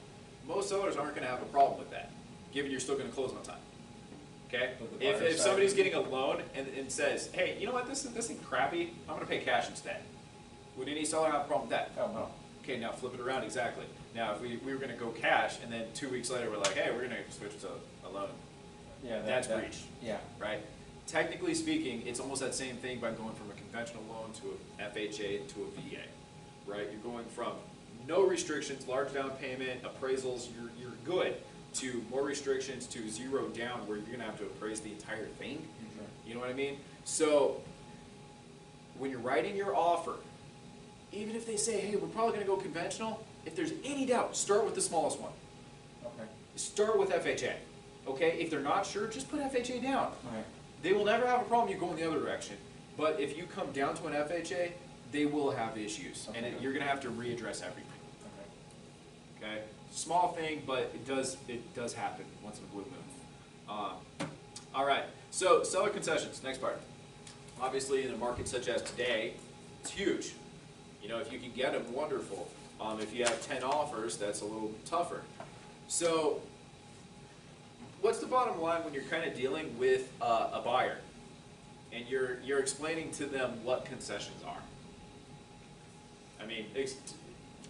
most sellers aren't gonna have a problem with that, given you're still gonna close on time. Okay? But the If buyer side somebody's would- getting a loan and says, hey, you know what, this thing crappy, I'm gonna pay cash instead. Would any seller have a problem with that? Oh, no. Okay, now flip it around, exactly. Now, if we were gonna go cash, and then 2 weeks later, we're like, hey, we're gonna switch to a loan, Yeah, that's breach, Yeah. right? Technically speaking, it's almost that same thing by going from a conventional loan to a FHA to a VA, right? You're going from no restrictions, large down payment, appraisals, you're good, to more restrictions, to 0 down, where you're gonna have to appraise the entire thing. Sure. You know what I mean? So, when you're writing your offer, even if they say, hey, we're probably gonna go conventional, if there's any doubt, start with the smallest one. Okay. Start with FHA, okay? If they're not sure, just put FHA down. All right. They will never have a problem you going the other direction. But if you come down to an FHA, they will have issues. And Okay. you're gonna have to readdress everything, Okay. okay? Small thing, but it does happen once in a blue moon. All right, so seller concessions, next part. Obviously, in a market such as today, it's huge. You know, if you can get them, wonderful. If you have 10 offers, that's a little tougher. So, what's the bottom line when you're kind of dealing with a buyer and you're explaining to them what concessions are? I mean,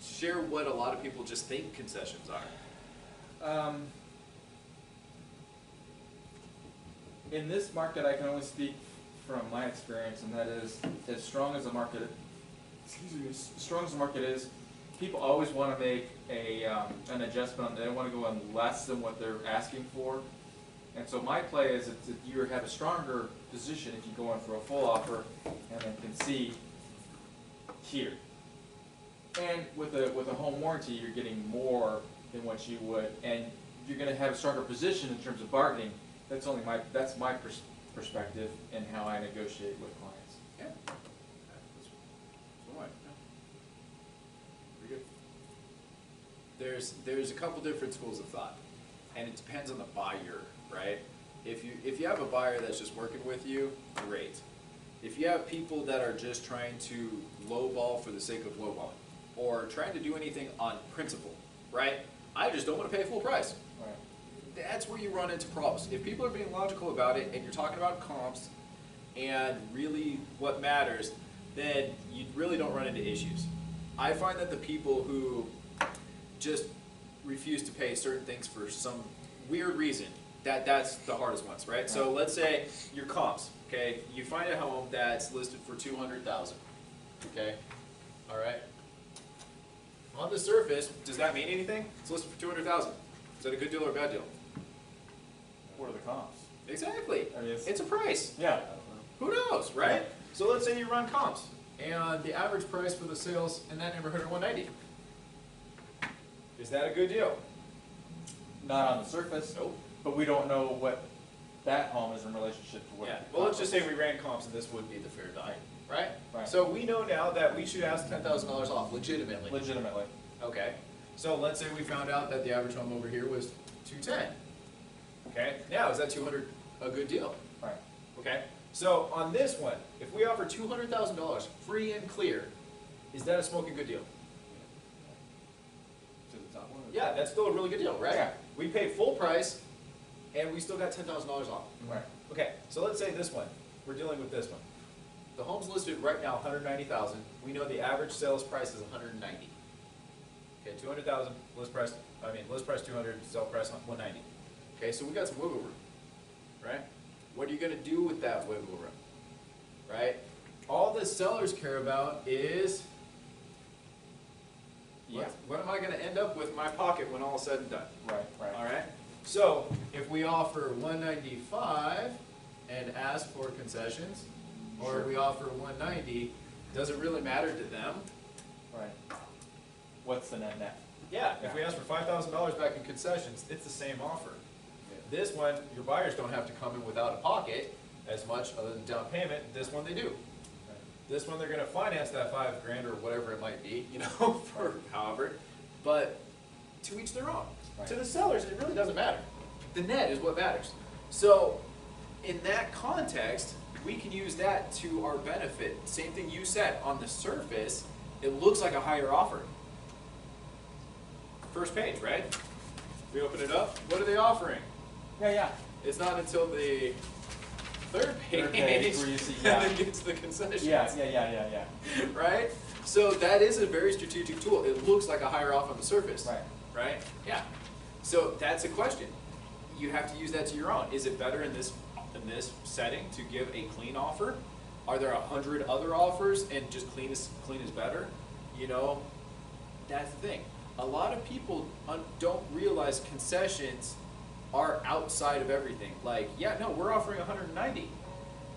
share what a lot of people just think concessions are. In this market, I can only speak from my experience, and that is, as strong as the market, as strong as the market is, people always want to make an adjustment on. They don't want to go on less than what they're asking for. And so my play is that you have a stronger position if you go in for a full offer and then concede here. And with a home warranty, you're getting more than what you would, and you're going to have a stronger position in terms of bargaining. That's my perspective and how I negotiate with clients. Yeah. All right. Pretty good. There's a couple different schools of thought. and it depends on the buyer, right? If you have a buyer that's just working with you, great. If you have people that are just trying to lowball for the sake of lowballing, or trying to do anything on principle, right? I just don't want to pay full price. Right. That's where you run into problems. If people are being logical about it, and you're talking about comps, and really what matters, then you really don't run into issues. I find that the people who just refuse to pay certain things for some weird reason, that's the hardest ones, right? So let's say your comps, okay? You find a home that's listed for $200,000, okay? All right. On the surface, does that mean anything? It's listed for $200,000. Is that a good deal or a bad deal? What are the comps? Exactly. I mean, it's a price. Yeah. Who knows, right? So let's say you run comps, and the average price for the sales in that neighborhood are $190. Is that a good deal? Not on the surface. Nope. But we don't know what that home is in relationship to what. Yeah. the Well, let's just say comp we ran comps, and this would be the fair value, right? Right. So we know now that we should ask $10,000 off, legitimately. is. Legitimately. Okay. So let's say we found out that the average home over here was $210. Okay. Now is that $200 a good deal? Right. Okay. So on this one, if we offer $200,000 free and clear, is that a smoking good deal? To the top one? Yeah, that's still a really good deal, right? Yeah. We paid full price, and we still got $10,000 off. Right. Okay, so let's say this one. We're dealing with this one. The home's listed right now $190,000. We know the average sales price is $190. Okay, $200,000 list price. List price $200, sell price $190. Okay, so we got some wiggle room, right? What are you going to do with that wiggle room, right? All the sellers care about is, what am I going to end up with in my pocket when all is said and done? Right. Right. All right. So if we offer $195 and ask for concessions, or Sure. we offer $190, does it really matter to them? Right. What's the net? Yeah. If Yeah. we ask for $5,000 back in concessions, it's the same offer. This one, your buyers don't have to come in without a pocket as much other than down payment. This one they do. This one they're going to finance that $5,000 or whatever it might be, for however. But to each their own. Right. To the sellers, it really doesn't matter. The net is what matters. So, in that context, we can use that to our benefit. Same thing you said. On the surface, it looks like a higher offer. First page, right? We open it up. What are they offering? Yeah. It's not until the third page, where you see, and then gets the concessions. Yeah. Right? So that is a very strategic tool. It looks like a higher off on the surface. Right. Right? Yeah. So that's a question. You have to use that to your own. Is it better in this setting to give a clean offer? Are there 100 other offers and just clean is better? That's the thing. A lot of people don't realize concessions are outside of everything. Like, we're offering 190.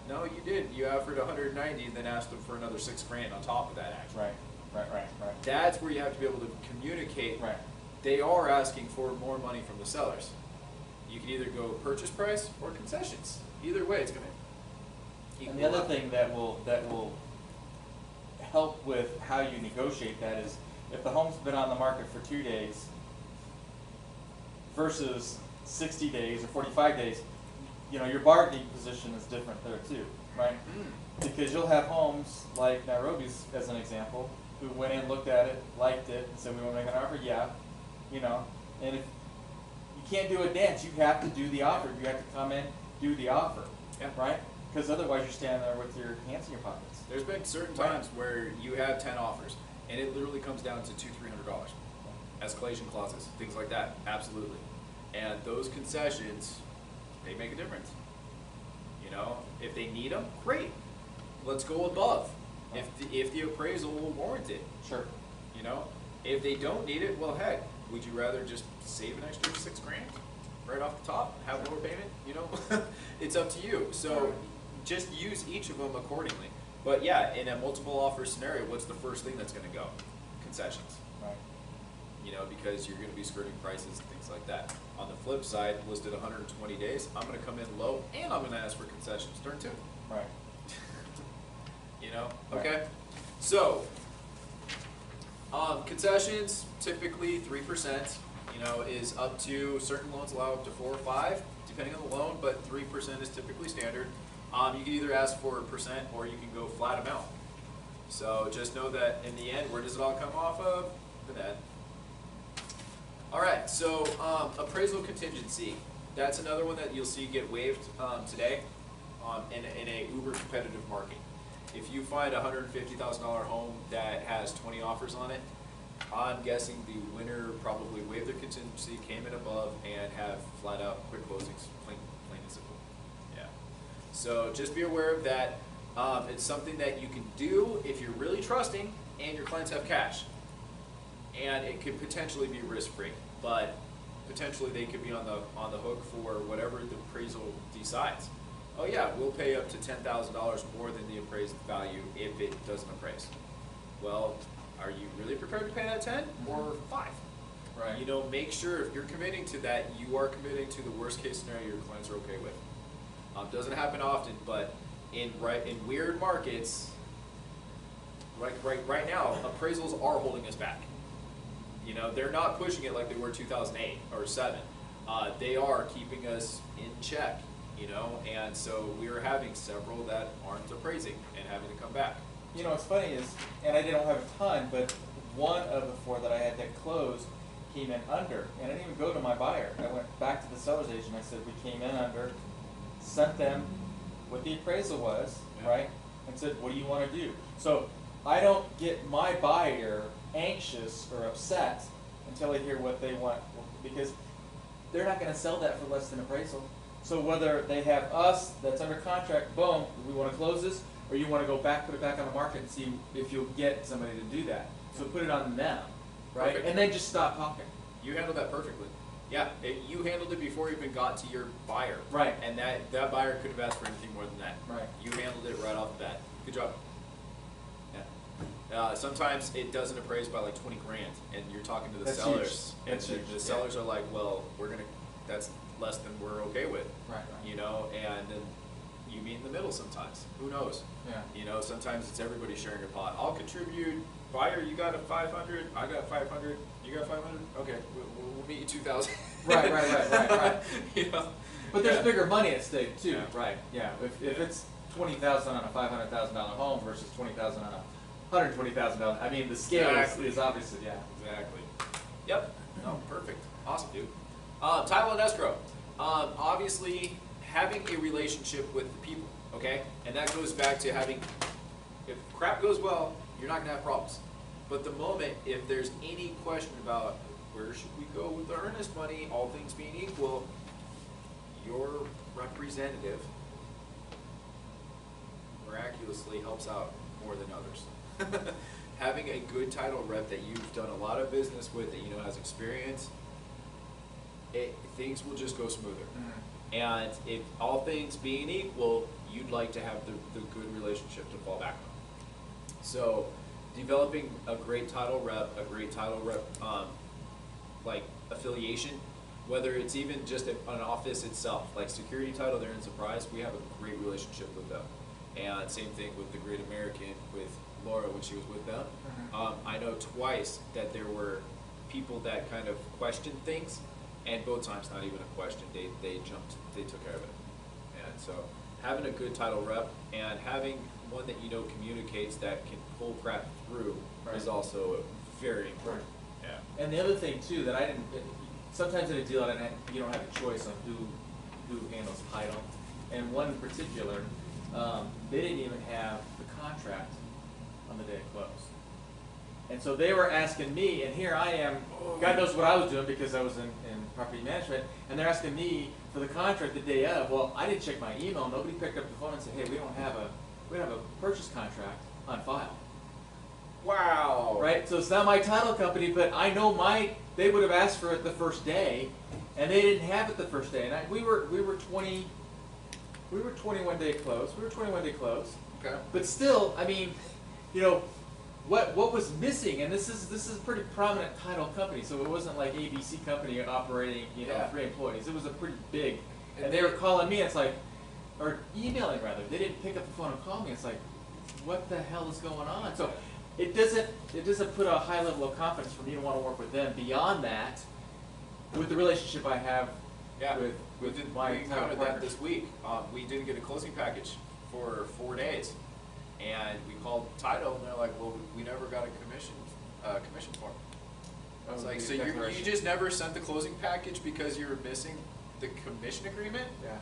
No, you did. You offered 190 and then asked them for another $6,000 on top of that, actually. Right. That's where you have to be able to communicate. Right. They are asking for more money from the sellers. You can either go purchase price or concessions. Either way, it's going to And the other thing that will help with how you negotiate that is if the home's been on the market for 2 days versus 60 days or 45 days, your bargaining position is different there too, right? Because you'll have homes like Nairobi's as an example, who went in, looked at it, liked it, and said, we want to make an offer, and if you can't do a dance, you have to do the offer. You have to come in, do the offer, right? Because otherwise you're standing there with your hands in your pockets. There's been certain times where you have 10 offers, and it literally comes down to $200-300. Escalation clauses, things like that, absolutely. And those concessions, they make a difference. If they need them, great. Let's go above. If the appraisal will warrant it. Sure. If they don't need it, well, heck, would you rather just save an extra $6,000 right off the top, have lower payment? It's up to you. So just use each of them accordingly. But yeah, in a multiple offer scenario, what's the first thing that's going to go? Concessions. Right. Because you're going to be skirting prices and things like that. On the flip side, listed 120 days, I'm going to come in low and I'm going to ask for concessions. Turn two. Right. Okay. Right. So, concessions typically 3%. you know, is up to, certain loans allow up to 4 or 5, depending on the loan, but 3% is typically standard. You can either ask for a percent or you can go flat amount. So just know that in the end, where does it all come off of? The net. All right, so appraisal contingency. That's another one that you'll see get waived today in a uber competitive market. If you find a $150,000 home that has 20 offers on it, I'm guessing the winner probably waived their contingency, came in above, and have flat out quick closings, plain and simple. Yeah. So just be aware of that. It's something that you can do if you're really trusting and your clients have cash. And it could potentially be risk-free, but potentially they could be on the hook for whatever the appraisal decides. Oh yeah, we'll pay up to $10,000 more than the appraised value if it doesn't appraise. Well, are you really prepared to pay that 10 or 5? Right. You know, make sure if you're committing to that, you are committing to the worst case scenario your clients are okay with. Doesn't happen often, but in weird markets, right now, appraisals are holding us back. You know, they're not pushing it like they were 2008 or 7. They are keeping us in check, you know, and so we're having several that aren't appraising and having to come back. You know, what's funny is, and I didn't have a ton, but one of the 4 that I had that closed came in under, and I didn't even go to my buyer. I went back to the seller's agent. I said, we came in under, sent them what the appraisal was, Yeah. right, and said, what do you want to do? So I don't get my buyer anxious or upset until I hear what they want, because they're not going to sell that for less than appraisal. So whether they have us that's under contract, boom, we want to close this, or you want to go back, put it back on the market and see if you'll get somebody to do that. So put it on them, right? Perfect. And then just stop talking. You handled that perfectly. Yeah, you handled it before you even got to your buyer. Right. And that buyer couldn't have asked for anything more than that. Right. You handled it right off the bat. Good job. Yeah. Sometimes it doesn't appraise by like 20 grand, and you're talking to the That's sellers, huge. That's and huge, the yeah. sellers are like, well, that's less than we're okay with. Right. You know, and then you meet in the middle sometimes. Who knows? Yeah. You know, sometimes it's everybody sharing a pot. I'll contribute. Buyer, you got a 500. I got 500. You got 500. Okay, we'll meet you 2,000. Right. You know? But there's Yeah. bigger money at stake too, Yeah. right? Yeah. If it's $20,000 on a $500,000 home versus $20,000 on a $120,000, I mean the scale Exactly. is obviously Exactly. Yep. No, perfect. Awesome, dude. Title and escrow. Obviously, having a relationship with the people, okay? And that goes back to having, if crap goes well, you're not going to have problems. But the moment, if there's any question about where should we go with the earnest money, all things being equal, your representative miraculously helps out more than others. Having a good title rep that you've done a lot of business with, that you know has experience, things will just go smoother. Mm-hmm. And if all things being equal, you'd like to have the good relationship to fall back on. So developing a great title rep, like affiliation, whether it's even just an office itself, like Security Title, they're in Surprise, we have a great relationship with them. And same thing with the Great American, with Laura when she was with them. Mm-hmm. I know twice that there were people that kind of questioned things, and both times not even a question, they took care of it. And so having a good title rep and having one that you know communicates that can pull crap through is also very important. Right. Yeah. And the other thing too that I didn't, sometimes in a deal you don't have a choice on who handles title. And one in particular, they didn't even have the contract on the day of close. And so they were asking me, and here I am, God knows what I was doing because I was in property management, and they're asking me for the contract the day of. Well, I didn't check my email. Nobody picked up the phone and said, hey, we don't have a purchase contract on file. Wow. Right? So it's not my title company, but I know they would have asked for it the first day, and they didn't have it the first day. And we were 21 day close. We were 21 day close. Okay. But still, I mean, you know, what was missing, and this is a pretty prominent title company, so it wasn't like ABC company operating, you know, Yeah. 3 employees. It was a pretty big, And and they were calling me. It's like, or emailing rather. They didn't pick up the phone and call me. It's like, what the hell is going on? So it doesn't put a high level of confidence for me to want to work with them. Beyond that, with the relationship I have Yeah, with we my title encountered partner. that this week. We didn't get a closing package for 4 days, and we called title, and they're like, "Well, we never got a commission form." I was like, "So you just never sent the closing package because you were missing the commission agreement?" Yeah.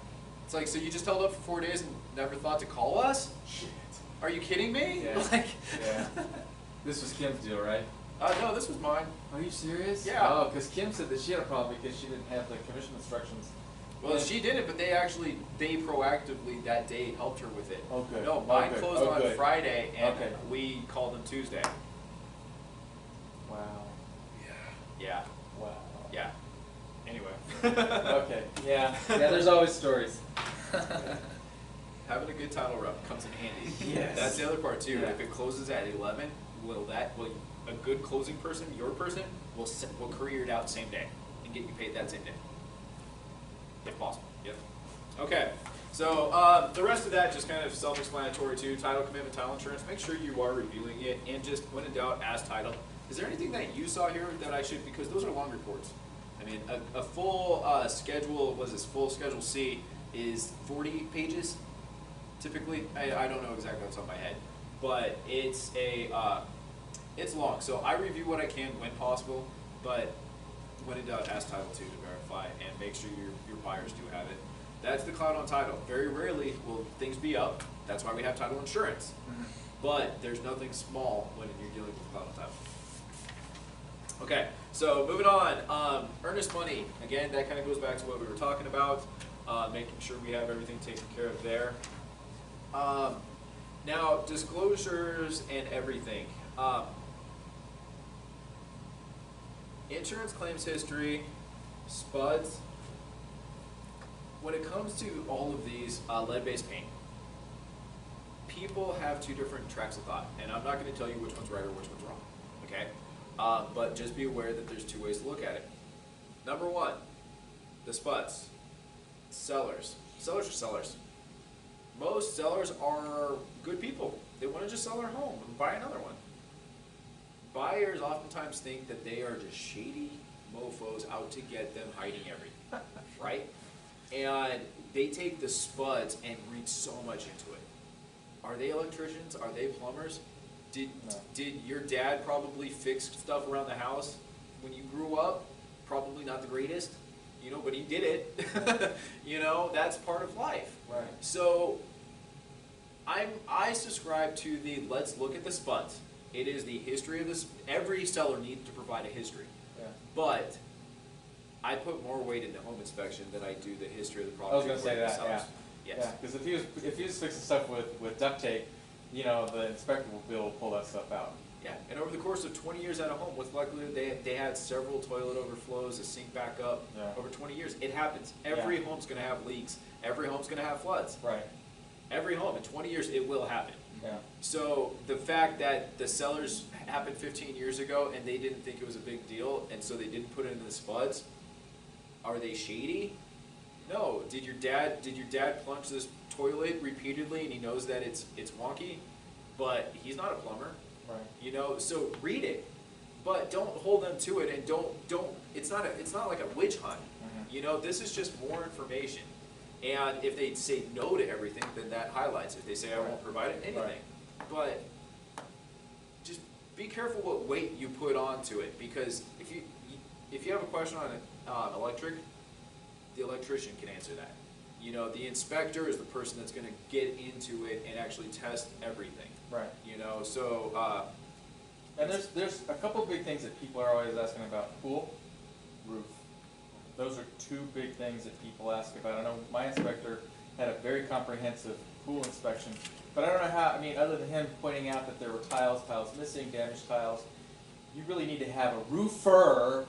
It's like, so you just held up for 4 days and never thought to call us? Shit. Are you kidding me? Yeah. Like, Yeah. This was Kim's deal, right? No, this was mine. Are you serious? Yeah. Oh, because Kim said that she had a problem because she didn't have the commission instructions. Well, she did it, but they proactively that day helped her with it. Oh, good. No, mine Oh, good. closed Oh, on good. Friday, and Okay. we called them Tuesday. Wow. Yeah, Wow. yeah. Anyway. Okay. Yeah. Yeah. There's always stories. Having a good title rep comes in handy. Yes. That's the other part too. Yeah. If it closes at 11, will a good closing person, your person, will career it out same day and get you paid that same day, if possible. Yep. Okay. So the rest of that just kind of self-explanatory too. Title commitment, title insurance. Make sure you are reviewing it, and just when in doubt, ask title. Is there anything that you saw here that I should? Because those are long reports. I mean, a full schedule, full Schedule C is 40 pages, typically. I don't know exactly what's on my head, but it's it's long. So I review what I can when possible, but when in doubt, ask title too to verify and make sure your buyers do have it. That's the cloud on title. Very rarely will things be up. That's why we have title insurance. But there's nothing small when you're dealing with cloud on title. Okay, so moving on. Earnest money. Again, that kind of goes back to what we were talking about, making sure we have everything taken care of there. Now, disclosures and everything. Insurance claims history, spuds. When it comes to all of these, lead-based paint, people have two different tracks of thought, and I'm not going to tell you which one's right or which one's wrong, okay? But just be aware that there's two ways to look at it. Number one, the spuds. Sellers. Sellers are sellers. Most sellers are good people. They want to just sell their home and buy another one. Buyers oftentimes think that they are just shady mofos out to get them, hiding everything, right? And they take the spuds and read so much into it. Are they electricians? Are they plumbers? Did your dad probably fix stuff around the house when you grew up? Probably not the greatest, but he did it. That's part of life. Right. So I subscribe to the let's look at the spuds. It is the history of this. Every seller needs to provide a history. Yeah. But I put more weight into home inspection than I do the history of the I was property. going to say that. Yeah. Sellers. Yes. Yeah. Because if he was fixing stuff with duct tape, the inspector will be able to pull that stuff out. Yeah, and over the course of 20 years at a home, what's likely they had several toilet overflows, a sink back up. Yeah. Over 20 years, it happens. Every Yeah. home's going to have leaks. Every home's going to have floods. Right. Every home in 20 years, it will happen. Yeah. So the fact that the sellers happened 15 years ago and they didn't think it was a big deal, and so they didn't put it in the spuds, are they shady? No. Did your dad plunge this toilet repeatedly and he knows that it's wonky, but he's not a plumber. Right. So read it, but don't hold them to it, and don't. It's not like a witch hunt. Mm-hmm. This is just more information. And if they say no to everything, then that highlights. If they say I won't provide anything, Right. but just be careful what weight you put onto it, because if you have a question on electric, the electrician can answer that. The inspector is the person that's going to get into it and actually test everything. Right. So. And there's a couple big things that people are always asking about: pool, roof. Those are two big things that people ask about. I know my inspector had a very comprehensive pool inspection, but I don't know how. Other than him pointing out that there were tiles missing, damaged tiles, you really need to have a roofer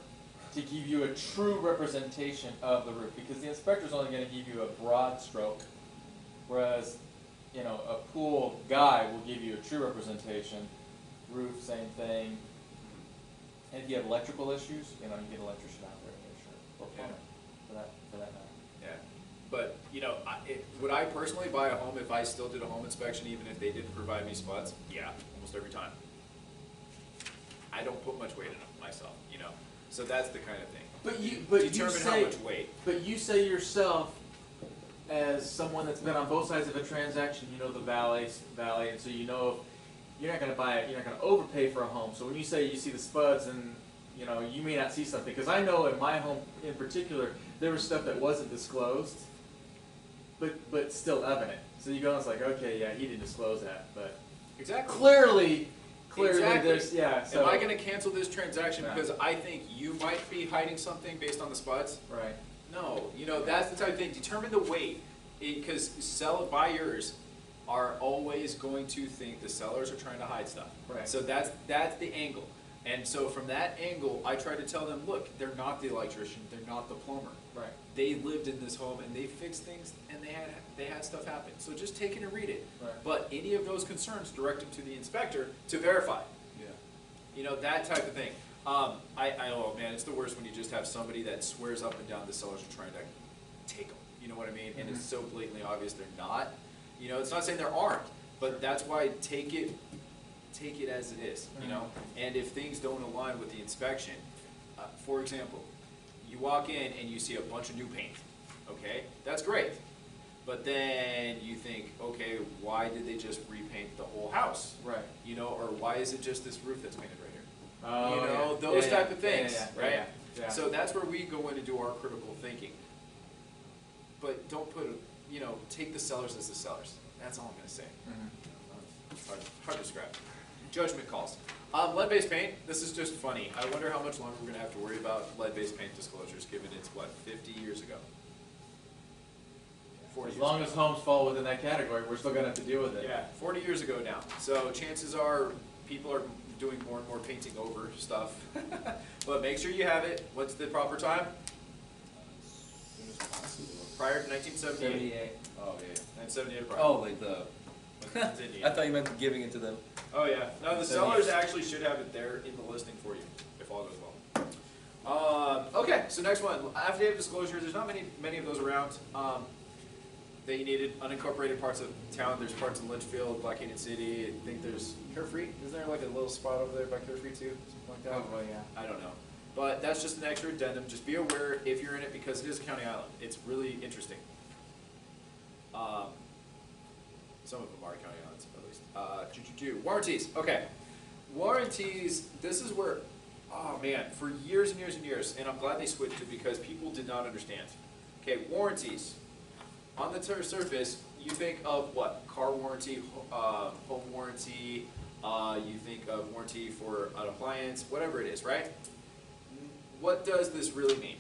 to give you a true representation of the roof, because the inspector's only going to give you a broad stroke, whereas a pool guy will give you a true representation. Roof, same thing. And if you have electrical issues, you get an electrician out there to make sure, or plumber, for that matter. Yeah, but would I personally buy a home if I still did a home inspection, even if they didn't provide me spuds? Yeah, almost every time. I don't put much weight in it myself, So that's the kind of thing. But you determine say, how much weight. But you say yourself, as someone that's been on both sides of a transaction, you know the valley, and so you know you're not going to buy it, you're not going to overpay for a home. So when you say you see the spuds and you know you may not see something, because I know in my home in particular there was stuff that wasn't disclosed, but still evident. So you go and it's like, okay, yeah, he didn't disclose that, but Exactly. clearly Exactly. there's So am I going to cancel this transaction Yeah. because I think you might be hiding something based on the spuds? Right. No, you know, that's the type of thing. Determine the weight, because buyers are always going to think the sellers are trying to hide stuff. Right. So that's the angle. And so from that angle, I try to tell them, look, they're not the electrician, they're not the plumber. Right. They lived in this home and they fixed things and they had stuff happen. So just take it and read it. Right. But any of those concerns, direct them to the inspector to verify. Yeah. You know, that type of thing. Oh man, it's the worst when you just have somebody that swears up and down the sellers are trying to take them. You know what I mean? And it's so blatantly obvious they're not. You know, it's not saying there aren't, but that's why take it as it is. You know, and if things don't align with the inspection, for example, you walk in and you see a bunch of new paint. Okay, that's great. But then you think, okay, why did they just repaint the whole house? Right. You know, or why is it just this roof that's painted right here? Oh, You know, yeah. those Yeah, type of things, yeah, right? Yeah. So that's where we go in to do our critical thinking. But don't take the sellers as the sellers. That's all I'm going to say. Hard to describe. Judgment calls. Lead-based paint, this is just funny. I wonder how much longer we're going to have to worry about lead-based paint disclosures, given it's, 50 years ago? 40 As years long ago. as homes fall within that category, we're still gonna have to deal with it. Yeah, 40 years ago now. So chances are people are doing more and more painting over stuff. But make sure you have it. What's the proper time? As soon as possible. Prior to 1978. Oh, yeah. 1978 prior. Oh, like the. Continue. I thought you meant giving it to them. Oh yeah. No, the 78. sellers actually should have it there in the listing for you, if all goes well. Okay, so next one. Affidavit disclosure. There's not many of those around. That you needed. Unincorporated parts of town. There's parts in Litchfield, Black Canyon City. I think there's Carefree. Isn't there like a little spot over there by Carefree too? Something like that. Oh, yeah. I don't know. But that's just an extra addendum. Just be aware if you're in it because it is a county island. It's really interesting. Some of them are county islands, at least. Warranties. Okay. Warranties, this is where, oh man, for years and years and years, and I'm glad they switched it because people did not understand. Okay, warranties. On the surface, you think of what? Car warranty, home warranty, you think of warranty for an appliance, whatever it is, right? What does this really mean?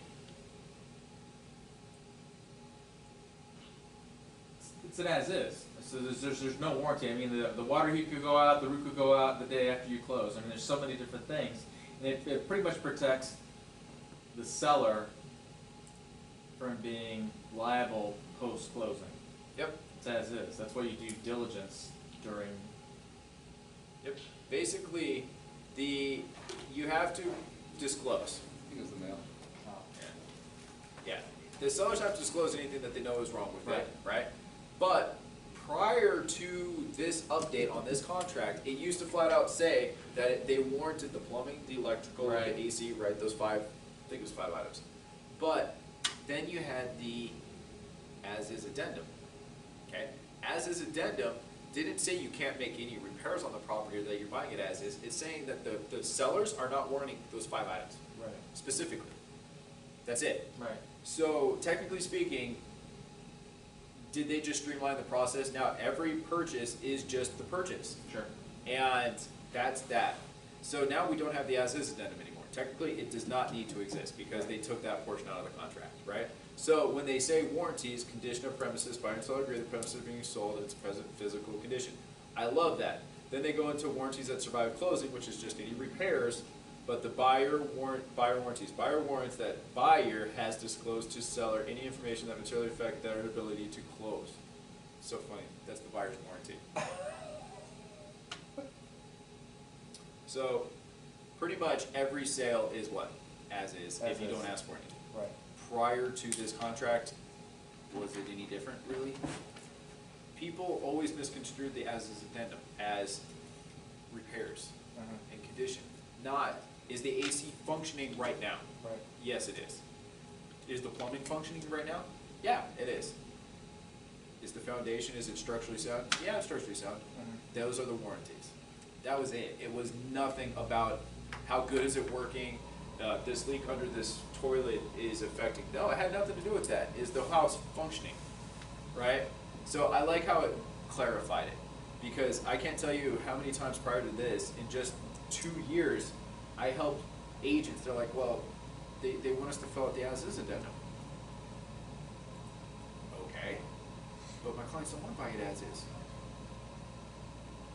It's an as is. So there's no warranty. I mean, the water heat could go out, the roof could go out the day after you close. I mean, there's so many different things. And it pretty much protects the seller from being liable post-closing. Yep. It's as is. That's why you do diligence during. Yep. Basically, you have to disclose. I think it was the mail. Yeah. The sellers have to disclose anything that they know is wrong with Right. it, right? But prior to this update on this contract, it used to flat out say that they warranted the plumbing, the electrical, Right. the AC, right? Those five, I think it was 5 items. But then you had the as-is addendum, okay? As-is addendum didn't say you can't make any repairs on the property or that you're buying it as is. It's saying that the sellers are not warranting those 5 items, Right. specifically. That's it. Right. So technically speaking, did they just streamline the process? Now every purchase is just the purchase. Sure. And that's that. So now we don't have the as-is addendum anymore. Technically, it does not need to exist because they took that portion out of the contract, right? So when they say warranties, condition of premises, buyer and seller agree the premises are being sold in its present physical condition. I love that. Then they go into warranties that survive closing, which is just any repairs, but the buyer warranties. Buyer warrants that buyer has disclosed to seller any information that materially affect their ability to close. So funny. That's the buyer's warranty. So pretty much every sale is what? As is, if you don't ask for anything. Right. Prior to this contract, was it any different, really? People always misconstrued the as-is addendum as repairs and condition, not Is the AC functioning right now? Right. Yes, it is. Is the plumbing functioning right now? Yeah, it is. Is the foundation, is it structurally sound? Yeah, it's structurally sound. Those are the warranties. That was it. It was nothing about how good is it working, this leak under this toilet is affecting. No, it had nothing to do with that. Is the house functioning, right? So I like how it clarified it, because I can't tell you how many times prior to this, in just 2 years, I helped agents. They're like, well, they want us to fill out the as-is addendum. Okay, but my clients don't want to buy it as is.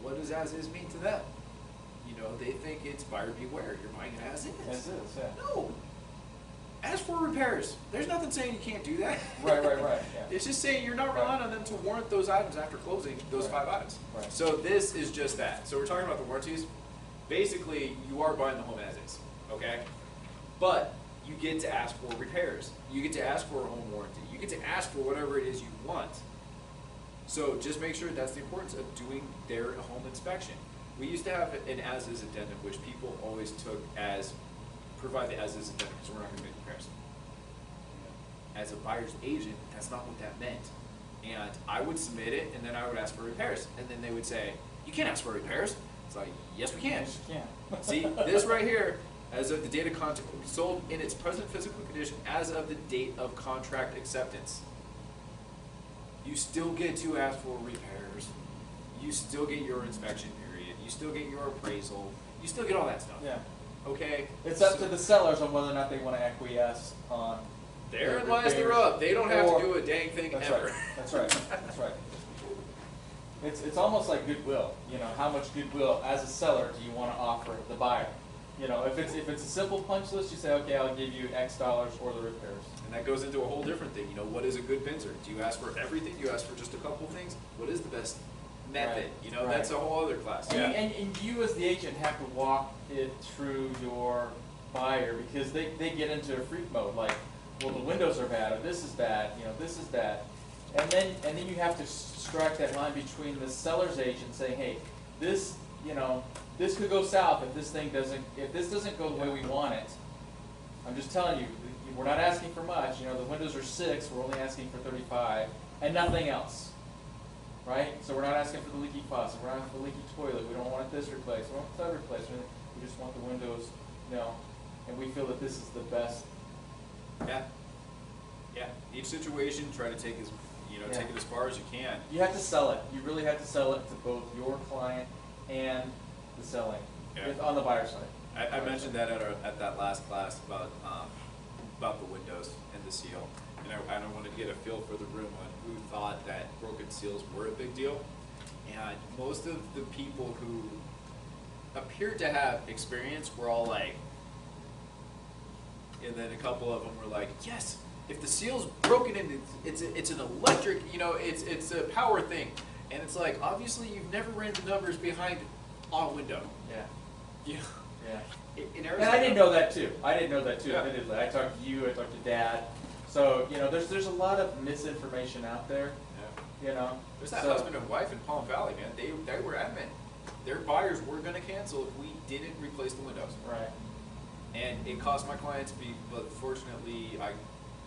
What does as is mean to them? You know, they think it's buyer beware. You're buying it as is. As is, yeah. No. Ask for repairs. There's nothing saying you can't do that. Right, yeah. It's just saying you're not relying on them to warrant those items after closing, those Right. 5 items. Right. So this is just that. So we're talking about the warranties. Basically, you are buying the home as is, okay? But you get to ask for repairs. You get to ask for a home warranty. You get to ask for whatever it is you want. So just make sure that's the importance of doing their home inspection. We used to have an as-is addendum, which people always took as provide the as-is addendum, so we're not going to make repairs. As a buyer's agent, that's not what that meant. And I would submit it, and then I would ask for repairs. And then they would say, you can't ask for repairs. It's like, yes we can. Yes, you can. See, this right here, as of the date of contract, sold in its present physical condition as of the date of contract acceptance. You still get to ask for repairs. You still get your inspection period. You still get your appraisal. You still get all that stuff. Yeah. Okay? It's up to the sellers on whether or not they want to acquiesce on Therein their lies the repairs. rub. They don't have Or- to do a dang thing That's ever. right. That's right. That's right. It's almost like goodwill. You know, how much goodwill as a seller do you want to offer the buyer? You know, if it's a simple punch list, you say, okay, I'll give you X dollars or the repairs. And that goes into a whole different thing. You know, what is a good pincer? Do you ask for everything? Do you ask for just a couple things? What is the best method? Right. You know, Right. that's a whole other class. And you as the agent have to walk it through your buyer, because they get into a freak mode, like, well, the windows are bad, or this is bad, you know, this is bad. And then you have to strike that line between the seller's agent saying, hey, this, you know, this could go south if this doesn't go the way we want it. I'm just telling you, we're not asking for much, you know, the windows are 6, we're only asking for 35, and nothing else. Right? So we're not asking for the leaky faucet, we're not asking for the leaky toilet, we don't want this replaced, we don't want that replaced, we just want the windows, you know, and we feel that this is the best. Yeah. Yeah. Each situation, try to take as take it as far as you can. You have to sell it. You really have to sell it to both your client and the selling, on the buyer side. I mentioned that at that last class about the windows and the seal, and I wanted to get a feel for the room on who thought that broken seals were a big deal, and most of the people who appeared to have experience were all like, and then a couple of them were like, yes, if the seal's broken and it's an electric, you know, it's a power thing, and it's like, obviously you've never ran the numbers behind a window. Yeah. You know? Yeah. In And Arizona, I didn't know that too. Yeah. Admittedly. I talked to you, I talked to Dad. So, you know, there's a lot of misinformation out there, Yeah. you know. There's that So- husband and wife in Palm Valley, man. They were adamant. Their buyers were going to cancel if we didn't replace the windows. Right. And it cost my client to be, but fortunately I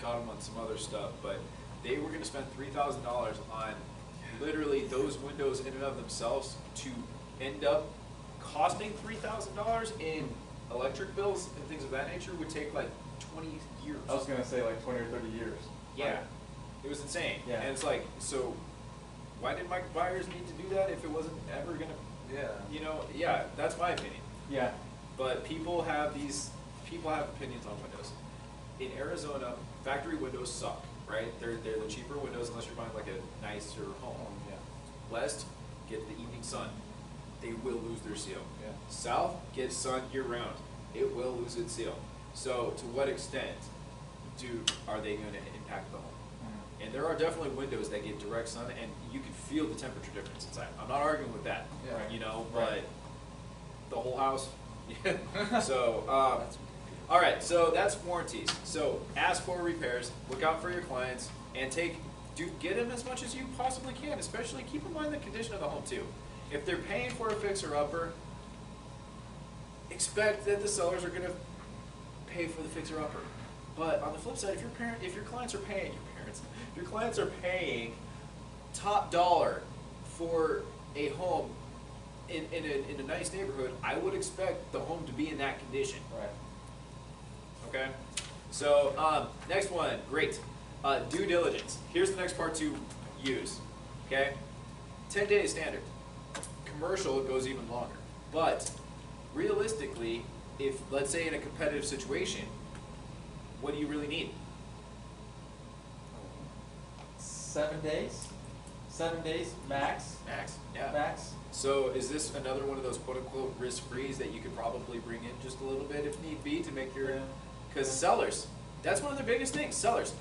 got them on some other stuff, but they were going to spend $3,000 on literally those windows in and of themselves to end up costing $3,000 in electric bills and things of that nature would take like 20 years. I was gonna say like 20 or 30 years. Yeah, it was insane. Yeah. And it's like, so why did my buyers need to do that if it wasn't ever gonna, you know, yeah, that's my opinion. Yeah. But people have opinions on windows. In Arizona, factory windows suck, right? They're the cheaper windows unless you're buying like a nicer home. Yeah. West, get the evening sun. They will lose their seal. Yeah. South, get sun year round. It will lose its seal. So to what extent are they going to impact the home? Mhm. And there are definitely windows that get direct sun, and you can feel the temperature difference inside. I'm not arguing with that, Yeah. you know, Right. but the whole house. So, all right, so that's warranties. So ask for repairs, look out for your clients, and get them as much as you possibly can. Especially keep in mind the condition of the home too. If they're paying for a fixer-upper, expect that the sellers are going to pay for the fixer-upper. But on the flip side, if your clients are paying if your clients are paying top dollar for a home in a nice neighborhood, I would expect the home to be in that condition. Right. Okay. So next one, great. Due diligence. Here's the next part to use. Okay. 10 days standard. Commercial, it goes even longer. But realistically, if, let's say in a competitive situation, what do you really need? 7 days? 7 days max? Max. Yeah. Max? So is this another one of those quote-unquote risk-frees that you could probably bring in just a little bit if need be to make your... Because sellers, that's one of the biggest things. Sellers,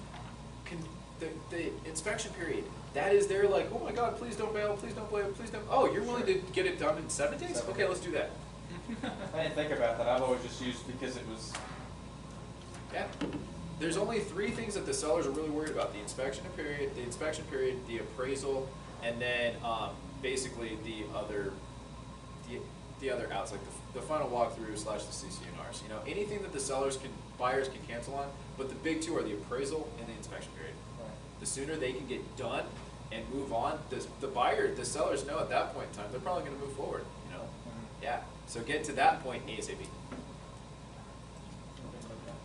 the inspection period, that is their like, oh my God, please don't bail, please don't bail, please don't... Oh, you're willing to get it done in 7 days? 7 Okay, let's do that. I didn't think about that. I've always just used because it was... Yeah. There's only 3 things that the sellers are really worried about: the inspection period, the appraisal, and then basically the other outs, like the final walkthrough / the CC&Rs. You know, anything that the buyers can cancel on. But the big 2 are the appraisal and the inspection period. Right. The sooner they can get done and move on, the sellers know at that point in time they're probably going to move forward. You know. Mm-hmm. Yeah. So get to that point ASAP.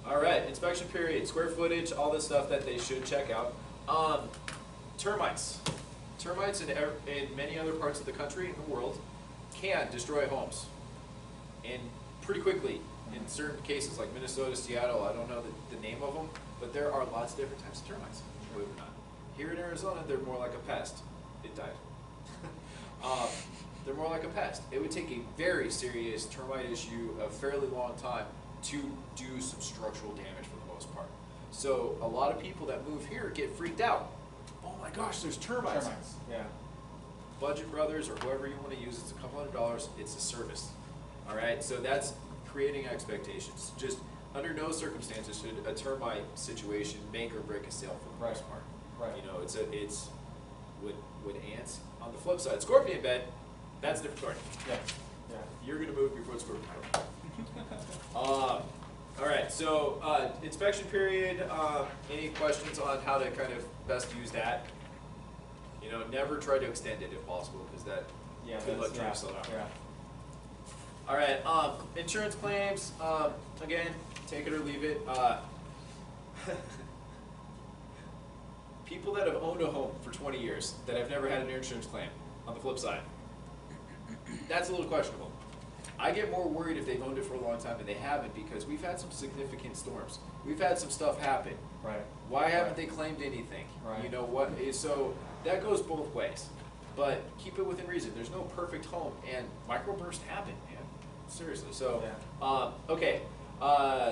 All right, inspection period, square footage, all this stuff that they should check out. Termites. Termites in many other parts of the country and the world can destroy homes, and pretty quickly. In certain cases, like Minnesota, Seattle, I don't know the name of them, but there are lots of different types of termites, believe it or not. Here in Arizona, they're more like a pest. It died. They're more like a pest. It would take a very serious termite issue, a fairly long time, to do some structural damage for the most part. So a lot of people that move here get freaked out. Oh my gosh, there's termites. Termites, yeah. Budget Brothers or whoever you want to use, it's a couple $100, it's a service. All right, so that's creating expectations. Just under no circumstances should a termite situation make or break a sale for the most part. Right. You know, it's would ants. On the flip side, scorpion bed, that's a different story. Yeah. Yeah. You're gonna move before the scorpion bed. All right, so inspection period. Any questions on how to kind of best use that? You know, never try to extend it if possible, because that could let trying to slow down. Yeah. All right, insurance claims. Again, take it or leave it. People that have owned a home for 20 years that have never had an insurance claim. On the flip side, that's a little questionable. I get more worried if they've owned it for a long time and they haven't, because we've had some significant storms. We've had some stuff happen. Right. Why haven't they claimed anything? Right. You know what? So that goes both ways. But keep it within reason. There's no perfect home, and microbursts happen, man. Seriously. So, okay.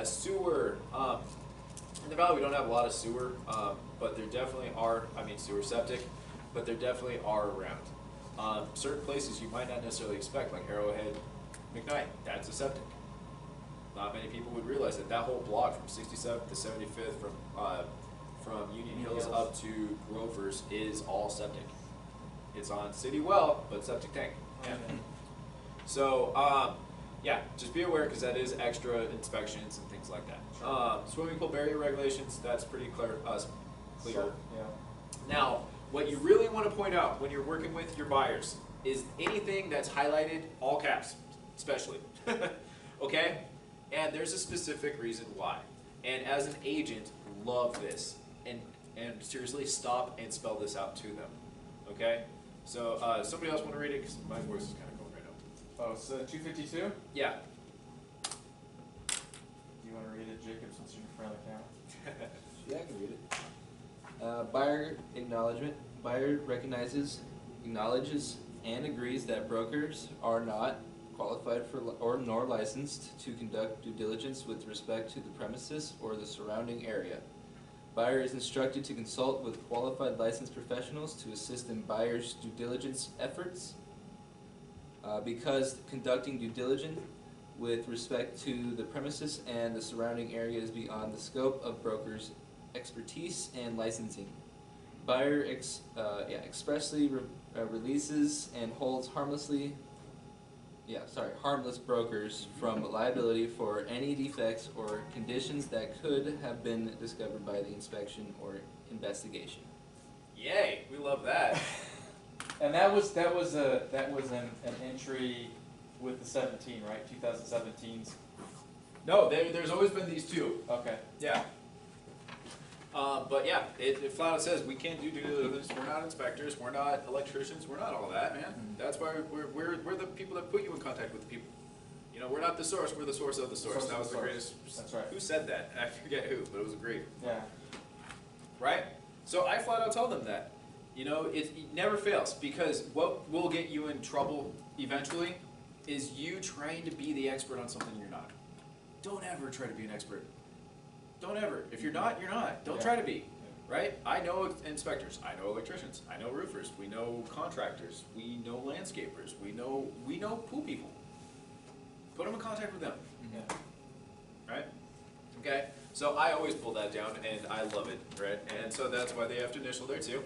Sewer. In the valley, we don't have a lot of sewer, but there definitely are. I mean, sewer, septic, but there definitely are around. Certain places you might not necessarily expect, like Arrowhead, McKnight, that's a septic. Not many people would realize that whole block from 67th to 75th, from Union Hills up to Grover's, is all septic. It's on city well, but septic tank. Yeah. So, yeah, just be aware, because that is extra inspections and things like that. Sure. Swimming pool barrier regulations, that's pretty clear. Yeah. Now, what you really want to point out when you're working with your buyers is anything that's highlighted, all caps, especially. Okay? And there's a specific reason why. And as an agent, love this. And seriously, stop and spell this out to them. Okay? So, somebody else want to read it? Because my voice is kind of going right now. Oh, so 252? Yeah. Do you want to read it, Jacob, since you're in front of the camera? Yeah, I can read it. Buyer acknowledgement. Buyer recognizes, acknowledges, and agrees that brokers are not qualified for or nor licensed to conduct due diligence with respect to the premises or the surrounding area. Buyer is instructed to consult with qualified licensed professionals to assist in buyer's due diligence efforts. Because conducting due diligence with respect to the premises and the surrounding area is beyond the scope of broker's expertise and licensing. Buyer expressly releases and holds harmlessly harmless brokers from liability for any defects or conditions that could have been discovered by the inspection or investigation. Yay, we love that. And that was an entry with the 17, right? 2017's. No, there's always been these two. Okay. Yeah. But yeah, it flat out says we can't do due diligence. We're not inspectors. We're not electricians. We're not all that, man. Mhm. That's why we're the people that put you in contact with the people. You know, we're not the source. We're the source of the source. Source That of was the the source. greatest. That's right. Who said that? I forget who, but it was great. Yeah. Right? So I flat out tell them that. You know, it never fails, because what will get you in trouble eventually is you trying to be the expert on something you're not. Don't ever try to be an expert. Don't ever. If you're not, you're not. Don't Yeah. try to be. Right? I know inspectors. I know electricians. I know roofers. We know contractors. We know landscapers. We know pool people. Put them in contact with them. Yeah. Right? Okay? So I always pull that down, and I love it, right? And so that's why they have to initial there too.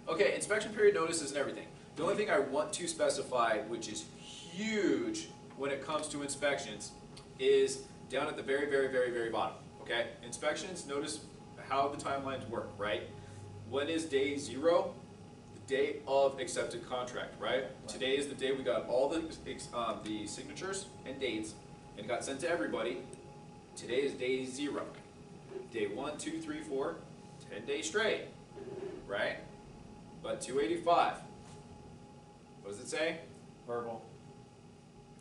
Okay, inspection period notices and everything. The only thing I want to specify, which is huge when it comes to inspections, is down at the very, very, very, very bottom. Okay? Inspections, notice how the timelines work, right? When is day 0? The day of accepted contract, right? Today is the day we got all the signatures and dates, and got sent to everybody. Today is day 0. Day 1, 2, 3, 4, 10 days straight, right? But 285, what does it say? Verbal.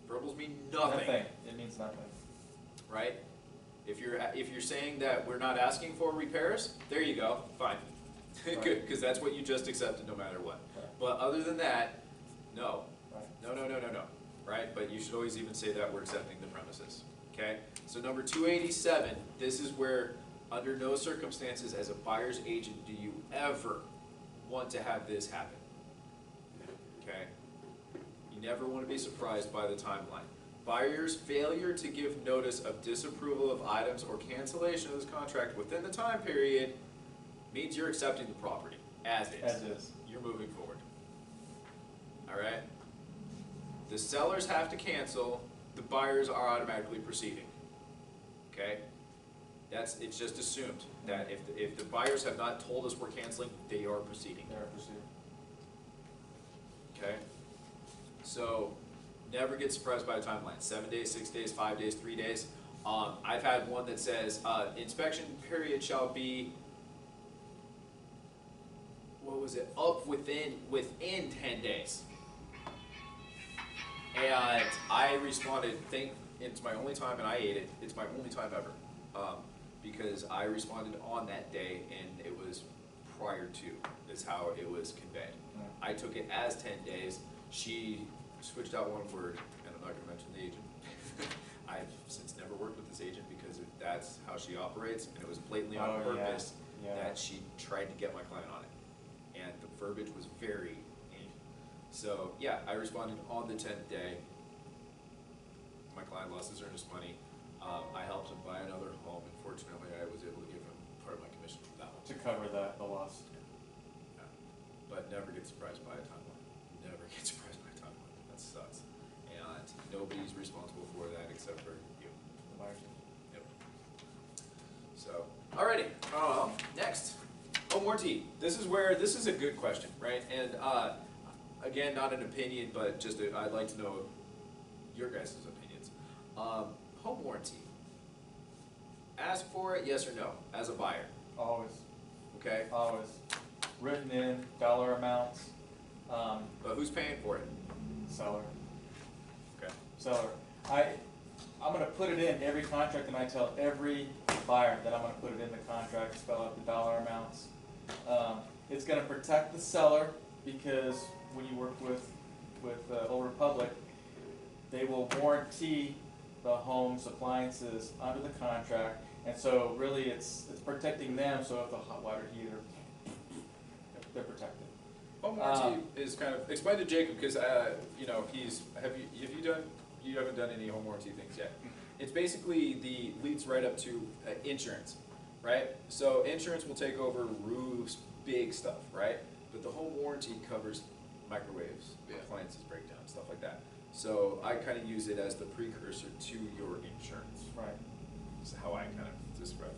Verbals mean nothing, It means nothing. right? If you're saying that we're not asking for repairs, there you go, fine. Right. Good, because that's what you just accepted no matter what. Right. But other than that, no. Right. No, right? But you should always even say that we're accepting the premises, okay? So number 287, this is where, under no circumstances as a buyer's agent do you ever want to have this happen, okay? You never want to be surprised by the timeline. Buyer's failure to give notice of disapproval of items or cancellation of this contract within the time period means you're accepting the property as is. As is. You're moving forward. Alright? The sellers have to cancel, the buyers are automatically proceeding. Okay? It's just assumed that if the buyers have not told us we're canceling, they are proceeding. They are proceeding. Okay? So, never get surprised by the timeline. 7 days, 6 days, 5 days, 3 days. I've had one that says, inspection period shall be, what was it, up within 10 days. And I responded, it's my only time, and I ate it. It's my only time ever. Because I responded on that day, and it was prior to, is how it was conveyed. I took it as 10 days. She switched out one word, and I'm not going to mention the agent. I've since never worked with this agent because that's how she operates, and it was blatantly on purpose that she tried to get my client on it. And the verbiage was very angry. So, yeah, I responded on the 10th day. My client lost his earnest money. I helped him buy another home, and fortunately I was able to give him part of my commission for that one. To cover the loss. Yeah. But never get surprised by a timeline. Never get surprised by a timeline. That sucks. And nobody's responsible for that except for you. The buyer's agent. Yep. So, alrighty. Next, home warranty. This is a good question, right? And again, not an opinion, but just I'd like to know your guys' opinions. Home warranty. Ask for it, yes or no, as a buyer. Always. Okay. Always. Written in, dollar amounts, But who's paying for it? seller. Okay. Seller. I'm gonna put it in every contract, and I tell every buyer that I'm gonna put it in the contract, spell out the dollar amounts. It's gonna protect the seller, because when you work with Old Republic, they will warranty the home's appliances under the contract, and so really it's protecting them, so if the hot water heater, they're protected. Home warranty is kind of, explain to Jacob, because you know, you haven't done any home warranty things yet. It's basically leads right up to insurance, right? So insurance will take over roofs, big stuff, right? But the home warranty covers microwaves, appliances breakdown, stuff like that. So I kind of use it as the precursor to your insurance. Right. Is how I kind of describe it.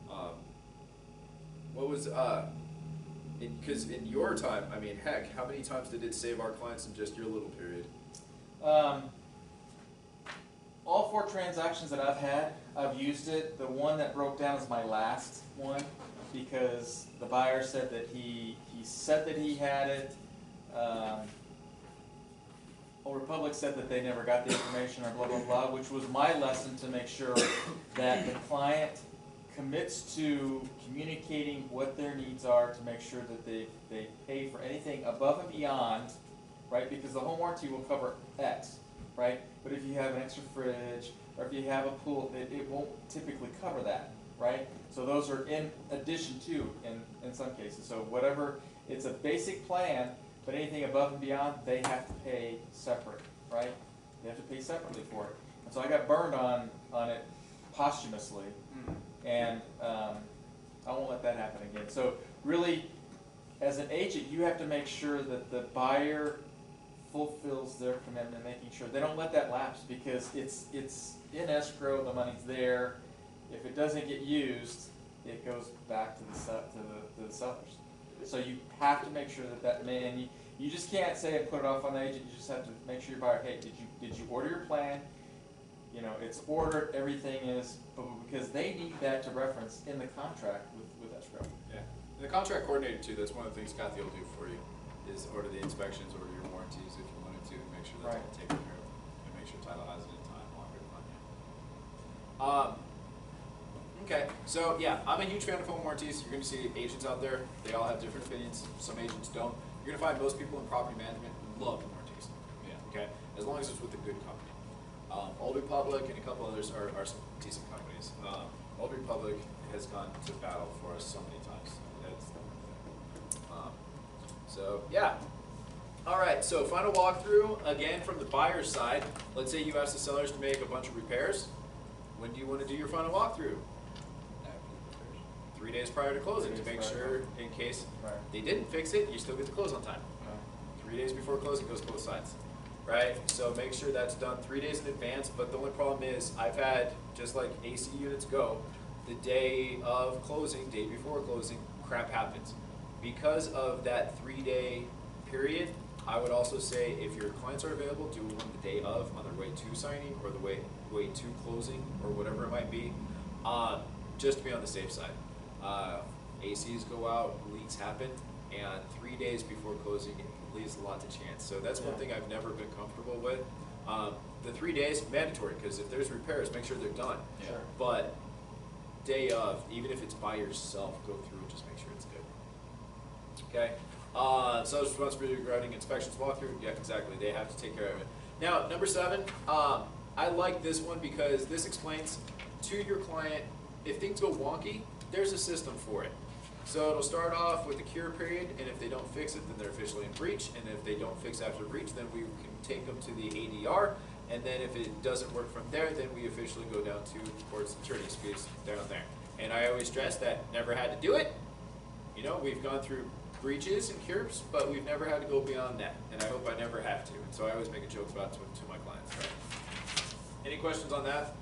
But what was because in your time, I mean, heck, how many times did it save our clients in just your little period? All 4 transactions that I've had, I've used it. The one that broke down is my last one because the buyer said that he said that he had it. Old Republic said that they never got the information or blah, blah, blah, which was my lesson to make sure that the client commits to communicating what their needs are to make sure that they pay for anything above and beyond, right? Because the home warranty will cover X, right? But if you have an extra fridge or if you have a pool, it won't typically cover that, right? So those are in addition to in some cases. So whatever, it's a basic plan, but anything above and beyond, they have to pay separate, right? They have to pay separately for it. And so I got burned on it posthumously, and I won't let that happen again. So really, as an agent, you have to make sure that the buyer fulfills their commitment, making sure they don't let that lapse because it's in escrow, the money's there. If it doesn't get used, it goes back to the sellers. So you have to make sure that and you just can't say and put it off on the agent. You just have to make sure your buyer, hey, did you order your plan? You know, it's ordered, everything is, because they need that to reference in the contract with escrow. Yeah. And the contract coordinator too, that's one of the things Kathy will do for you, is order the inspections, order your warranties if you wanted to, and make sure that's all taken care of, and make sure title has it in time, all good on you. Okay, so yeah, I'm a huge fan of home warranties. You're going to see agents out there, they all have different opinions. Some agents don't. You're going to find most people in property management love warranties. Yeah. Okay, as long as it's with a good company. Old Republic and a couple others are some decent companies. Old Republic has gone to battle for us so many times. So yeah. All right, so final walkthrough, again from the buyer's side. Let's say you ask the sellers to make a bunch of repairs. When do you want to do your final walkthrough? 3 days prior to closing to make sure, in case they didn't fix it, you still get to close on time. 3 days before closing goes both sides, right? So make sure that's done 3 days in advance. But the only problem is, I've had, just like AC units go, the day of closing, day before closing, crap happens. Because of that 3-day period, I would also say if your clients are available, do it on the day of, on their way to signing or the way to closing or whatever it might be, just to be on the safe side. ACs go out, leaks happen, and 3 days before closing it leaves a lot to chance. So that's one thing I've never been comfortable with. The 3 days, mandatory, because if there's repairs, make sure they're done. Sure. But day of, even if it's by yourself, go through and just make sure it's good. Okay? Seller's responsibility regarding inspections walkthrough, yeah, exactly, they have to take care of it. Now, number 7, I like this one because this explains to your client, if things go wonky, there's a system for it. So it'll start off with a cure period, and if they don't fix it, then they're officially in breach, and if they don't fix after breach, then we can take them to the ADR, and then if it doesn't work from there, then we officially go down to courts and attorney's fees down there. And I always stress that never had to do it. You know, we've gone through breaches and cures, but we've never had to go beyond that, and I hope I never have to. And so I always make a joke about it to my clients. Right? Any questions on that?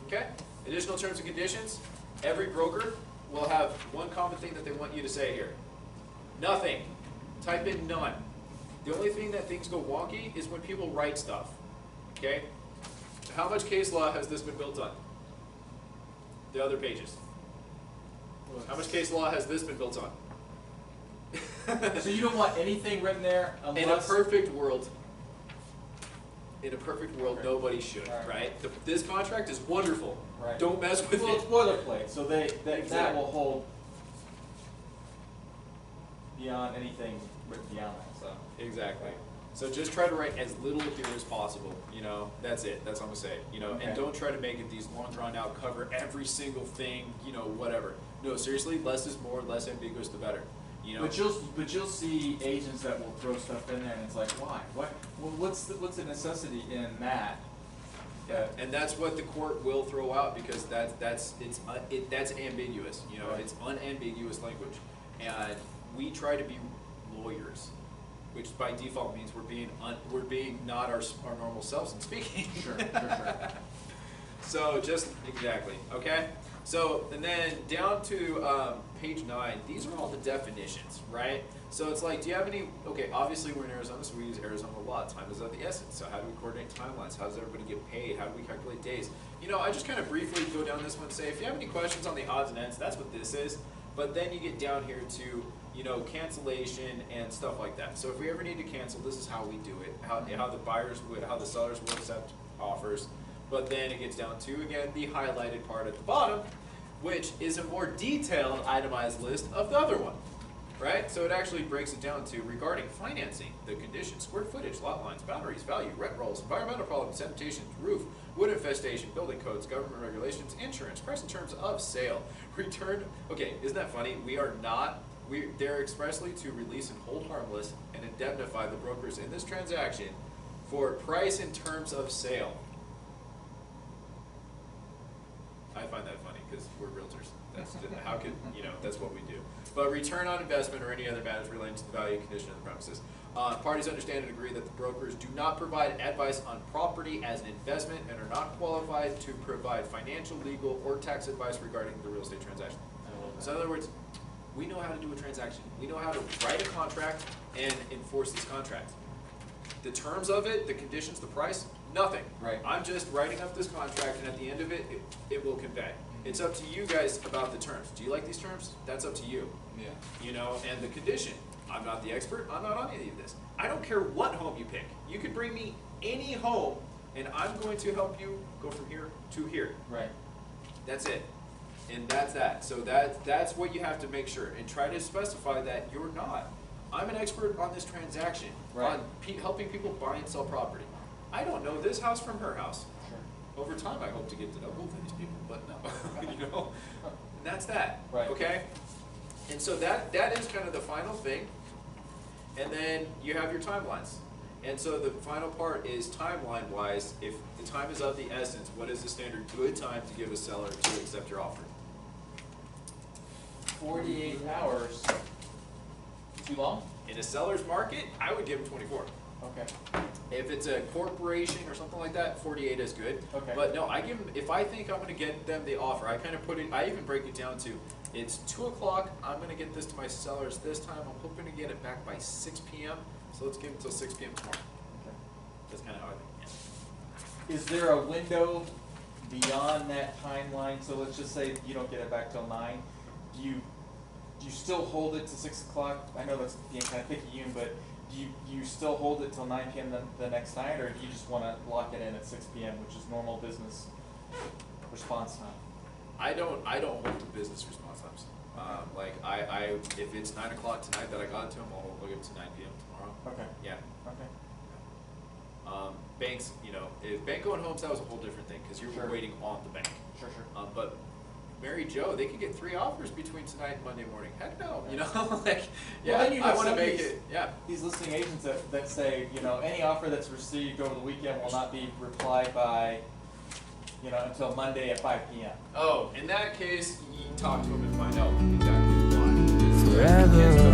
Okay. Additional terms and conditions. Every broker will have one common thing that they want you to say here. Nothing. Type in none. The only thing that things go wonky is when people write stuff. Okay? How much case law has this been built on? The other pages. How much case law has this been built on? So you don't want anything written there unless... In a perfect world, nobody should, right? This contract is wonderful. Right. Don't mess with Well, it. it's boilerplate, so that Exactly. will hold beyond anything written beyond that. So Exactly. So just try to write as little here as possible. You know, that's it. That's all I'm gonna say. You know, and don't try to make it these long drawn out, cover every single thing. You know, whatever. No, seriously, less is more. Less ambiguous, the better. You know. But you'll see agents that will throw stuff in there, and it's like, why? What? Well, what's the necessity in that? Yeah, and that's what the court will throw out because that's ambiguous. You know, it's unambiguous language, and we try to be lawyers. which by default means we're being not our normal selves and speaking. Sure. So just exactly, okay? So, and then down to page 9, these are all the definitions, right? So it's like, do you have any, okay, obviously we're in Arizona, so we use Arizona a lot. Time is of the essence. So how do we coordinate timelines? How does everybody get paid? How do we calculate days? You know, I just kind of briefly go down this one and say, if you have any questions on the odds and ends, that's what this is. But then you get down here to, you know, cancellation and stuff like that. So if we ever need to cancel, this is how we do it. How the buyers would, how the sellers will accept offers. But then it gets down to, again, the highlighted part at the bottom, which is a more detailed itemized list of the other one, right? So it actually breaks it down to regarding financing, the conditions, square footage, lot lines, boundaries, value, rent rolls, environmental problems, sanitation, roof, wood infestation, building codes, government regulations, insurance, price and terms of sale, return. Okay, isn't that funny? They're expressly to release and hold harmless and indemnify the brokers in this transaction for price and terms of sale. I find that funny because we're realtors. That's how could, you know, that's what we do. But return on investment or any other matters relating to the value and condition of the premises. Parties understand and agree that the brokers do not provide advice on property as an investment and are not qualified to provide financial, legal, or tax advice regarding the real estate transaction. So in other words, we know how to do a transaction. We know how to write a contract and enforce this contract. The terms of it, the conditions, the price, nothing. Right. I'm just writing up this contract, and at the end of it, it will convey. It's up to you guys about the terms. Do you like these terms? That's up to you. Yeah. You know, and the condition. I'm not the expert. I'm not on any of this. I don't care what home you pick. You could bring me any home, and I'm going to help you go from here to here. Right. That's it. And that's that. So that's what you have to make sure. And try to specify that you're not. I'm an expert on this transaction, Right. on helping people buy and sell property. I don't know this house from her house. Sure. Over time, I hope to get to know both of these people, but no, you know, and that's that. Right. Okay. And so that is kind of the final thing. And then you have your timelines. And so the final part is timeline-wise. If the time is of the essence, what is the standard good time to give a seller to accept your offer? 48 hours. Too long? In a seller's market, I would give them 24. Okay. If it's a corporation or something like that, 48 is good. Okay. But no, I give them, if I think I'm going to get them the offer, I kind of put it, I even break it down to, it's 2 o'clock, I'm going to get this to my sellers this time, I'm hoping to get it back by 6 p.m., so let's give them until 6 p.m. tomorrow. Okay. That's kind of how I think, yeah. Is there a window beyond that timeline? So let's just say you don't get it back till 9. Do you still hold it to 6 o'clock? I know that's being kind of picky, but do you still hold it till 9 p.m. the next night, or do you just want to lock it in at 6 p.m., which is normal business response time? I don't hold to business response times. Like if it's 9 o'clock tonight that I got it to them, I'll look it to 9 p.m. tomorrow. Okay. Yeah. Okay. Banks, you know, if Banco and Homes, that was a whole different thing because you're Sure. waiting on the bank. Sure. But Mary Jo, they could get 3 offers between tonight and Monday morning. Heck no, you know, like, yeah, Well, then you I have want to some of make these- it, yeah. These listing agents that say, you know, any offer that's received over the weekend will not be replied by, you know, until Monday at 5 p.m. Oh, in that case, you talk to them and find out exactly why. Forever